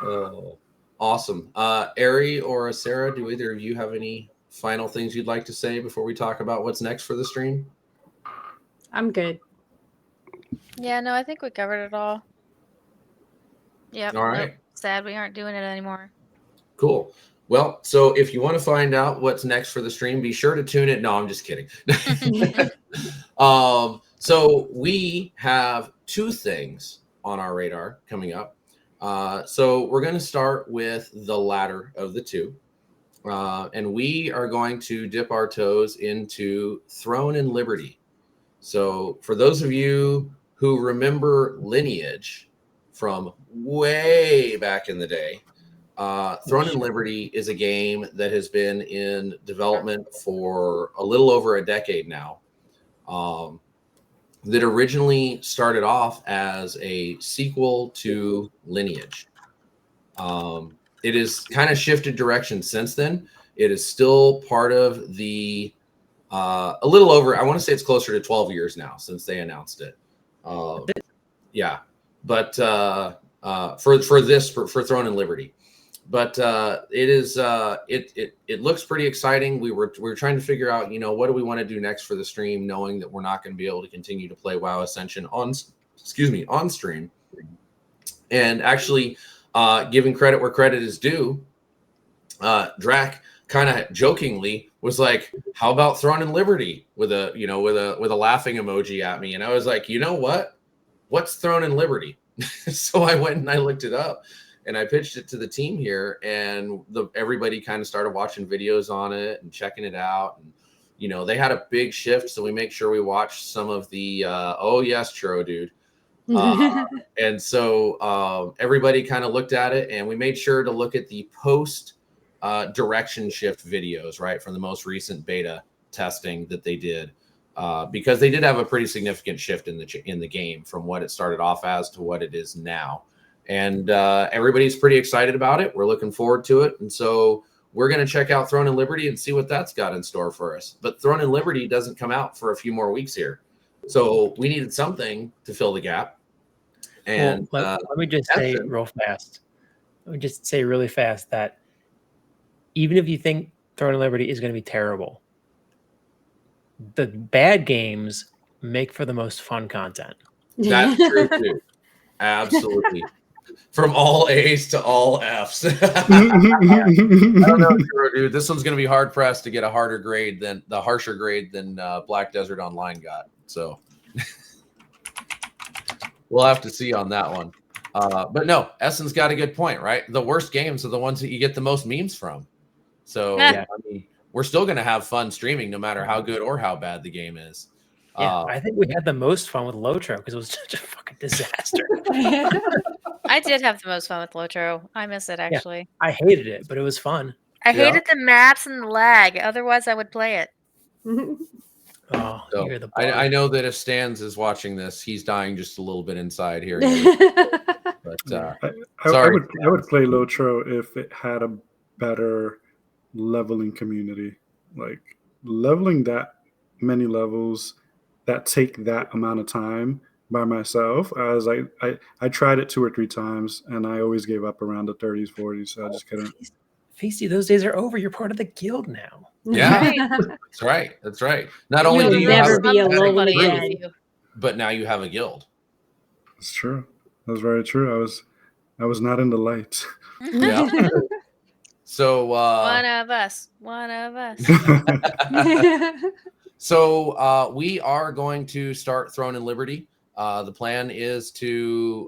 ideas. Awesome. Ari or Sarah, do either of you have any final things you'd like to say before we talk about what's next for the stream? I'm good. Yeah, no, I think we covered it all. Yep. All right. Nope. Sad we aren't doing it anymore. Cool. Well, so if you want to find out what's next for the stream, be sure to tune in. No, I'm just kidding. So we have two things on our radar coming up. So we're going to start with the latter of the two. And we are going to dip our toes into Throne and Liberty. So for those of you who remember Lineage from way back in the day, Throne and Liberty is a game that has been in development for a little over a decade now. That originally started off as a sequel to Lineage. It has kind of shifted direction since then. It is still part of the a little over, I want to say it's closer to 12 years now since they announced it. Yeah, but for Throne and Liberty. But it is it looks pretty exciting. We were trying to figure out, what do we want to do next for the stream, knowing that we're not going to be able to continue to play WoW Ascension on stream. And actually, giving credit where credit is due, Drac kind of jokingly was like, "How about Throne and Liberty?" with a with a laughing emoji at me, and I was like, "You know what? What's Throne and Liberty?" So I went and I looked it up. And I pitched it to the team here, and everybody kind of started watching videos on it and checking it out. And, they had a big shift, so we make sure we watch some of the, oh, yes, churro, dude. And so everybody kind of looked at it, and we made sure to look at the post direction shift videos, right, from the most recent beta testing that they did. because they did have a pretty significant shift in the game from what it started off as to what it is now. And everybody's pretty excited about it. We're looking forward to it. And so we're going to check out Throne and Liberty and see what that's got in store for us. But Throne and Liberty doesn't come out for a few more weeks here. So we needed something to fill the gap. And let me just say real fast. Let me just say really fast that even if you think Throne and Liberty is going to be terrible, the bad games make for the most fun content. That's true too. Absolutely. From all A's to all F's. I don't know, dude. This one's going to be hard pressed to get a harsher grade than Black Desert Online got. So we'll have to see on that one. But no, Essen's got a good point, right? The worst games are the ones that you get the most memes from. So I mean, we're still going to have fun streaming no matter how good or how bad the game is. Yeah, I think we had the most fun with Lotro because it was such a fucking disaster. I did have the most fun with Lotro. I miss it, actually. Yeah, I hated it, but it was fun. I hated the maps and the lag. Otherwise, I would play it. Oh, so you're the I know that if Stans is watching this, he's dying just a little bit inside here. But sorry. I would play Lotro if it had a better leveling community. Like leveling that many levels that take that amount of time by myself, as I tried it 2 or 3 times and I always gave up around the 30s, 40s, so I just couldn't. Feasty, those days are over. You're part of the guild now. Yeah, that's right. That's right. Not only do you never have be alone again, but now you have a guild. It's true. That's very true. I was not in the light. Yeah. So one of us. So we are going to start Throne and Liberty. The plan is to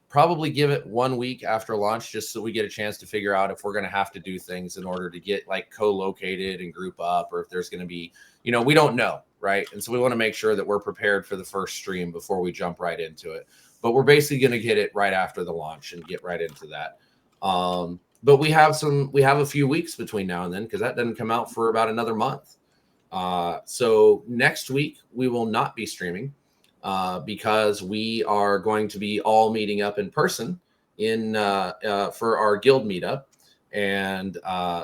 probably give it 1 week after launch, just so we get a chance to figure out if we're going to have to do things in order to get like co-located and group up, or if there's going to be, we don't know, right? And so we want to make sure that we're prepared for the first stream before we jump right into it. But we're basically going to get it right after the launch and get right into that. But we have a few weeks between now and then, because that doesn't come out for about another month. So next week we will not be streaming because we are going to be all meeting up in person for our guild meetup. And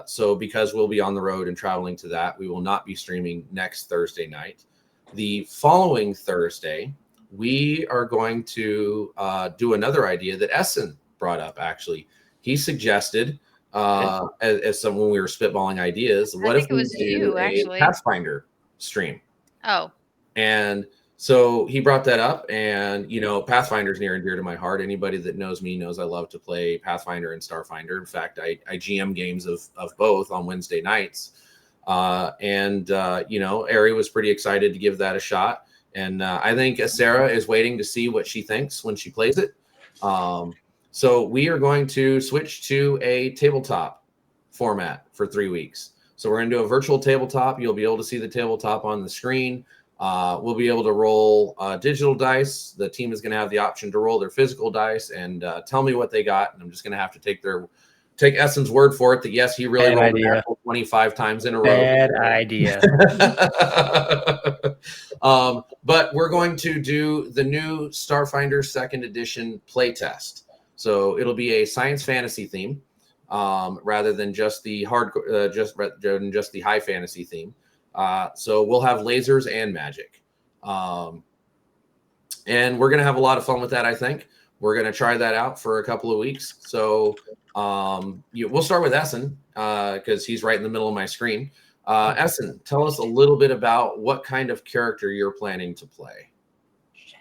so because we'll be on the road and traveling to that, we will not be streaming next Thursday night. The following Thursday, we are going to do another idea that Essen brought up, actually. He suggested, as when we were spitballing ideas, what if we do a Pathfinder stream? Oh. And so he brought that up, and Pathfinder's near and dear to my heart. Anybody that knows me knows I love to play Pathfinder and Starfinder. In fact, I GM games of both on Wednesday nights. Ari was pretty excited to give that a shot. And I think Sarah is waiting to see what she thinks when she plays it. So we are going to switch to a tabletop format for 3 weeks. So we're going to do a virtual tabletop. You'll be able to see the tabletop on the screen. We'll be able to roll digital dice. The team is going to have the option to roll their physical dice and tell me what they got. And I'm just going to have to take Essen's word for it that, yes, he really rolled an apple 25 times in a row. Bad idea. But we're going to do the new Starfinder 2nd edition playtest. So it'll be a science fantasy theme rather than just the just the high fantasy theme. So we'll have lasers and magic. And we're going to have a lot of fun with that, I think. We're going to try that out for a couple of weeks. So we'll start with Essen because he's right in the middle of my screen. Essen, tell us a little bit about what kind of character you're planning to play. Shit.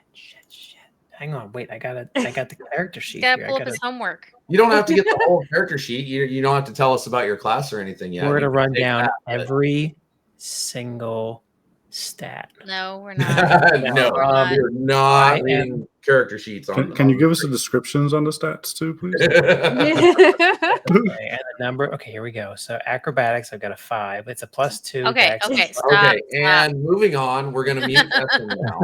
Hang on, wait. I got the character sheet. Gotta pull up his homework. You don't have to get the whole character sheet. You don't have to tell us about your class or anything yet. We're going to run down every single stat. No, we're not. No, we're not reading character sheets. Can you give us the descriptions on the stats too, please? Okay, and the number. Okay, here we go. So acrobatics, I've got a 5. It's a +2. Okay, stop. Okay, and moving on, we're going to mute Essen now.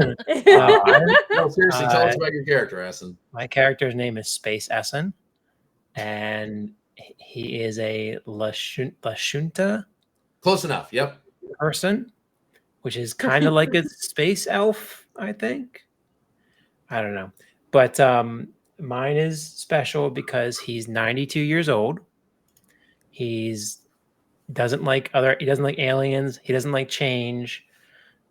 No, seriously, tell us about your character, Essen. My character's name is Space Essen, and he is a Lashunta. Close enough. Yep. Person which is kind of like a space elf, I think. I don't know. But mine is special because he's 92 years old. He doesn't like aliens. He doesn't like change.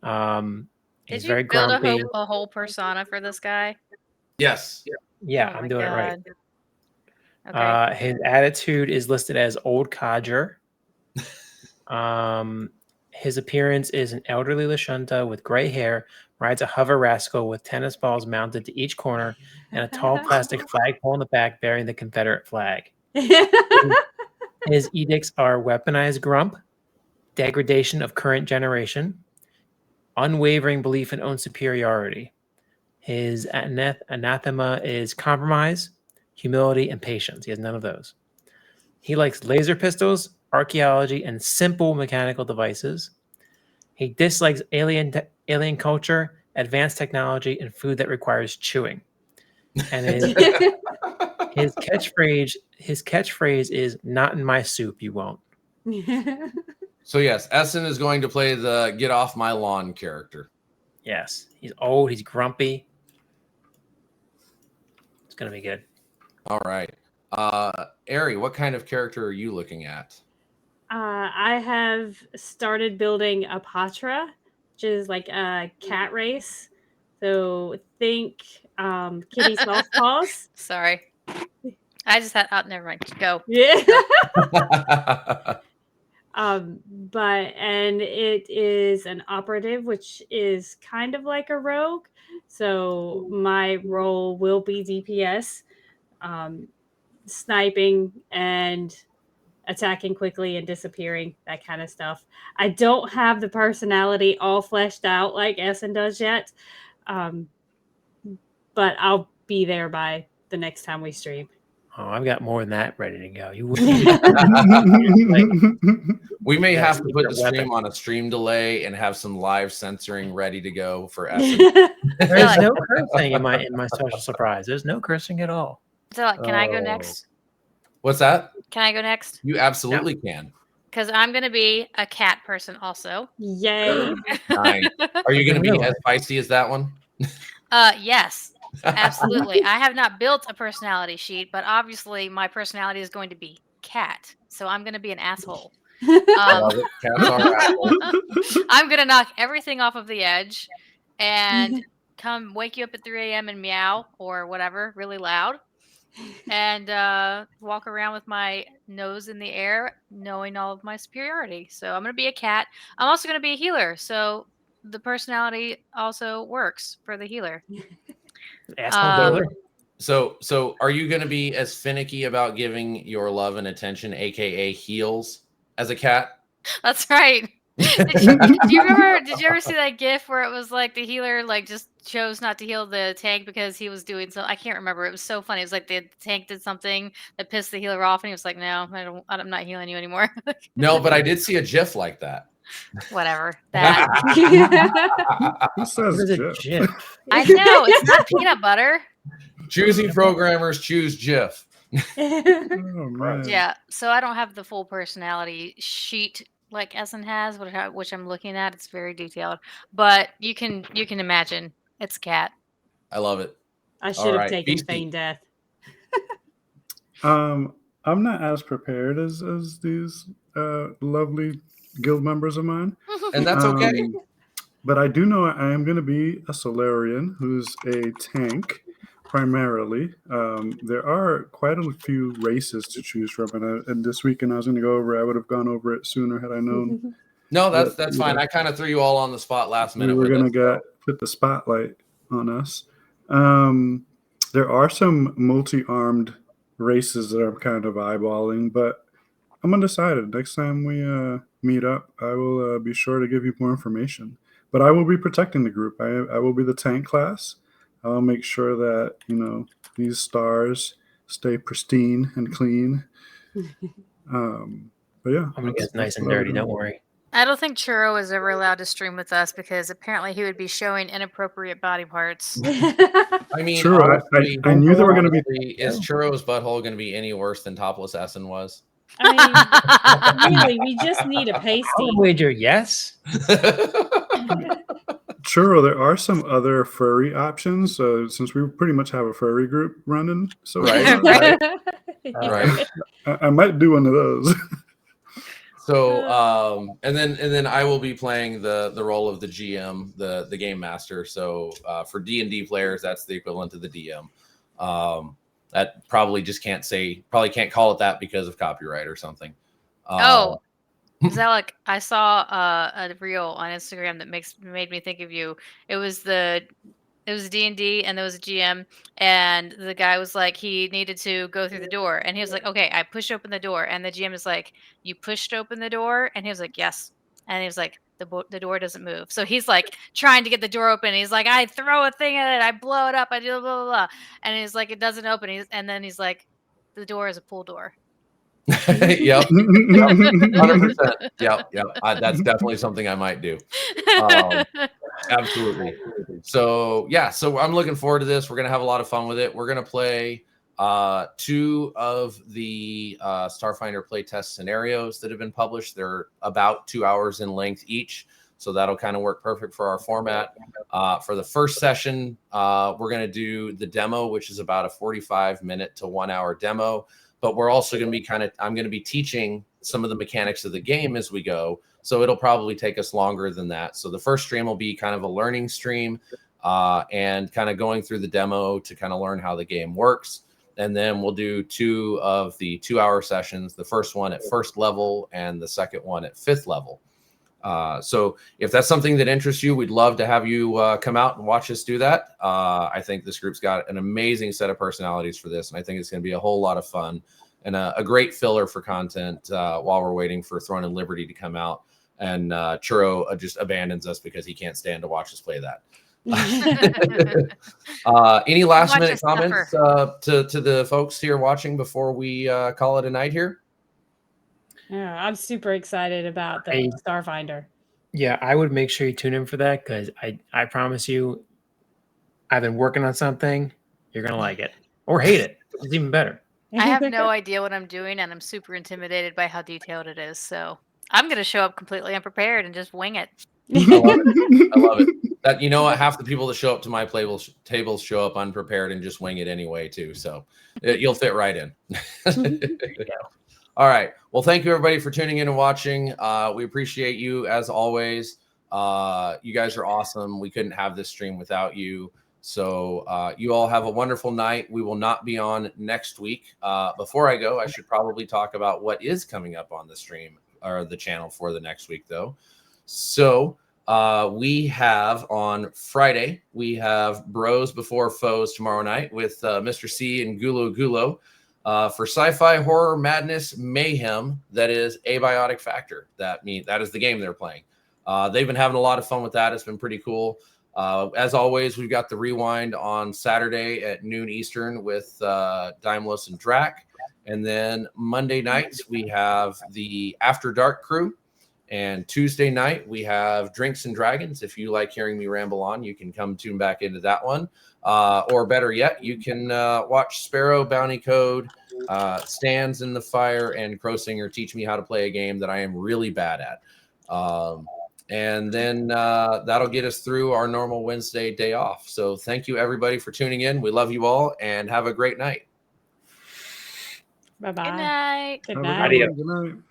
Did He's you very build grumpy. a whole persona for this guy? Yes. Yeah, Oh I'm my doing it right. God. Okay. His attitude is listed as old codger. His appearance is an elderly Lashunta with gray hair, rides a hover rascal with tennis balls mounted to each corner and a tall plastic flagpole in the back bearing the Confederate flag. His edicts are weaponized grump, degradation of current generation, unwavering belief in own superiority. His anathema is compromise, humility, and patience. He has none of those. He likes laser pistols, archaeology, and simple mechanical devices. He dislikes alien culture, advanced technology, and food that requires chewing. And his catchphrase is "Not in my soup, you won't." So yes, Essen is going to play the "Get Off My Lawn" character. Yes, he's old. He's grumpy. It's gonna be good. All right. Ari, what kind of character are you looking at? I have started building a Patra, which is like a cat race. So think kitty soft paws. Sorry. I just had. Oh, never mind. Go. Yeah. And it is an operative, which is kind of like a rogue. So my role will be DPS, sniping and attacking quickly and disappearing, that kind of stuff. I don't have the personality all fleshed out like Essen does yet, but I'll be there by the next time we stream. Oh, I've got more than that ready to go. We may Yeah, have to put the secret stream weapon. on a stream delay and have some live censoring ready to go for Essen. There's no cursing in my special surprise. There's no cursing at all. So, can I go Oh. next? What's that? Can I go next? You absolutely can. Because I'm gonna be a cat person also. Yay. Nice. Are you going to be Really? as feisty as that one? Yes, absolutely. I have not built a personality sheet, but obviously my personality is going to be cat. So I'm gonna be an asshole. Love it. Cats are assholes. I'm gonna knock everything off of the edge and come wake you up at 3 a.m. and meow or whatever really loud and walk around with my nose in the air knowing all of my superiority. So I'm gonna be a cat. I'm also gonna be a healer, so the personality also works for the healer. Asshole healer. So are you going to be as finicky about giving your love and attention, aka heals, as a cat? That's right. Did you ever see that gif where it was like the healer like just chose not to heal the tank because he was doing so? I can't remember. It was so funny. It was like the tank did something that pissed the healer off, and he was like, "No, I'm not healing you anymore." No, but I did see a GIF like that. Whatever. That Who says What is a GIF? GIF? I know it's not peanut butter. Choosy programmers choose GIF. Oh, man. Yeah. So I don't have the full personality sheet like Essen has, which I'm looking at. It's very detailed, but you can imagine it's a cat. I love it. I should All have right, taken Beastie. feign death. I'm not as prepared as these lovely guild members of mine. And that's okay. But I do know I am going to be a Solarian who's a tank primarily. There are quite a few races to choose from, and this weekend I was going to go over. I would have gone over it sooner had I known No, that's But, fine. yeah. I kind of threw you all on the spot last we minute. were with going it, so. to put the spotlight on us. There are some multi-armed races that I'm kind of eyeballing, but I'm undecided. Next time we meet up, I will be sure to give you more information. But I will be protecting the group. I will be the tank class. I'll make sure that these stars stay pristine and clean. But yeah, I'm gonna get that's nice and what I'll dirty. do. Don't worry. I don't think Churro is ever allowed to stream with us because apparently he would be showing inappropriate body parts. I mean, True, honestly, I knew there were going to be. honestly, is Churro's butthole going to be any worse than topless Essen was? I mean, really, we just need a I'll pasty. wager yes. Churro, there are some other furry options. Since we pretty much have a furry group running, so Right, far, right, Yeah. right. I might do one of those. So and then I will be playing the role of the GM, the game master. So for D&D players, that's the equivalent to the DM. That probably can't call it that because of copyright or something. Oh, Zalek, I saw a reel on Instagram that made me think of you. It was D&D, and there was a GM, and the guy was like, he needed to go through the door, and he was like, okay, I pushed open the door, and the GM is like, you pushed open the door, and he was like, yes, and he was like, the door doesn't move, so he's like trying to get the door open. He's like, I throw a thing at it, I blow it up, I do blah blah blah, and he's like, it doesn't open. And then he's like, the door is a pool door. Yep. 100%. Yep. That's definitely something I might do. Absolutely. So yeah, so I'm looking forward to this. We're gonna have a lot of fun with it. We're gonna play 2 of the Starfinder playtest scenarios that have been published. They're about 2 hours in length each, so that'll kind of work perfect for our format. For the first session, we're gonna do the demo, which is about a 45-minute to 1 hour demo. But we're also going to be I'm going to be teaching some of the mechanics of the game as we go. So it'll probably take us longer than that. So the first stream will be kind of a learning stream and kind of going through the demo to kind of learn how the game works. And then we'll do 2 of the 2 hour sessions, the first one at first level and the second one at 5th level. So if that's something that interests you, we'd love to have you come out and watch us do that. I think this group's got an amazing set of personalities for this, and I think it's going to be a whole lot of fun and a great filler for content while we're waiting for Throne and Liberty to come out. And Churro just abandons us because he can't stand to watch us play that. Any last minute comments to the folks here watching before we call it a night here? Yeah, I'm super excited about the Starfinder. Yeah, I would make sure you tune in for that because I promise you, I've been working on something. You're gonna like it or hate it. It's even better. I have no idea what I'm doing, and I'm super intimidated by how detailed it is. So I'm gonna show up completely unprepared and just wing it. I love it. I love it. That, you know what? Half the people that show up to my tables show up unprepared and just wing it anyway too. So you'll fit right in. All right. Well, thank you everybody for tuning in and watching. We appreciate you as always. You guys are awesome. We couldn't have this stream without you. So you all have a wonderful night. We will not be on next week. Before I go, I should probably talk about what is coming up on the stream or the channel for the next week though. So we have on Friday, we have Bros Before Foes tomorrow night with Mr. C and Gulo for sci-fi horror madness mayhem. That is Abiotic Factor. That is the game they're playing. They've been having a lot of fun with that. It's been pretty cool. As always, we've got the rewind on Saturday at noon Eastern with Daimlos and Drac. And then Monday nights, we have the After Dark crew. And Tuesday night, we have Drinks and Dragons. If you like hearing me ramble on, you can come tune back into that one. Or better yet, you can watch Sparrow, Bounty Code, Stands in the Fire, and Crow Singer teach me how to play a game that I am really bad at. And then that'll get us through our normal Wednesday day off. So thank you, everybody, for tuning in. We love you all, and have a great night. Bye-bye. Good night. Good Have a night. good one. Good night.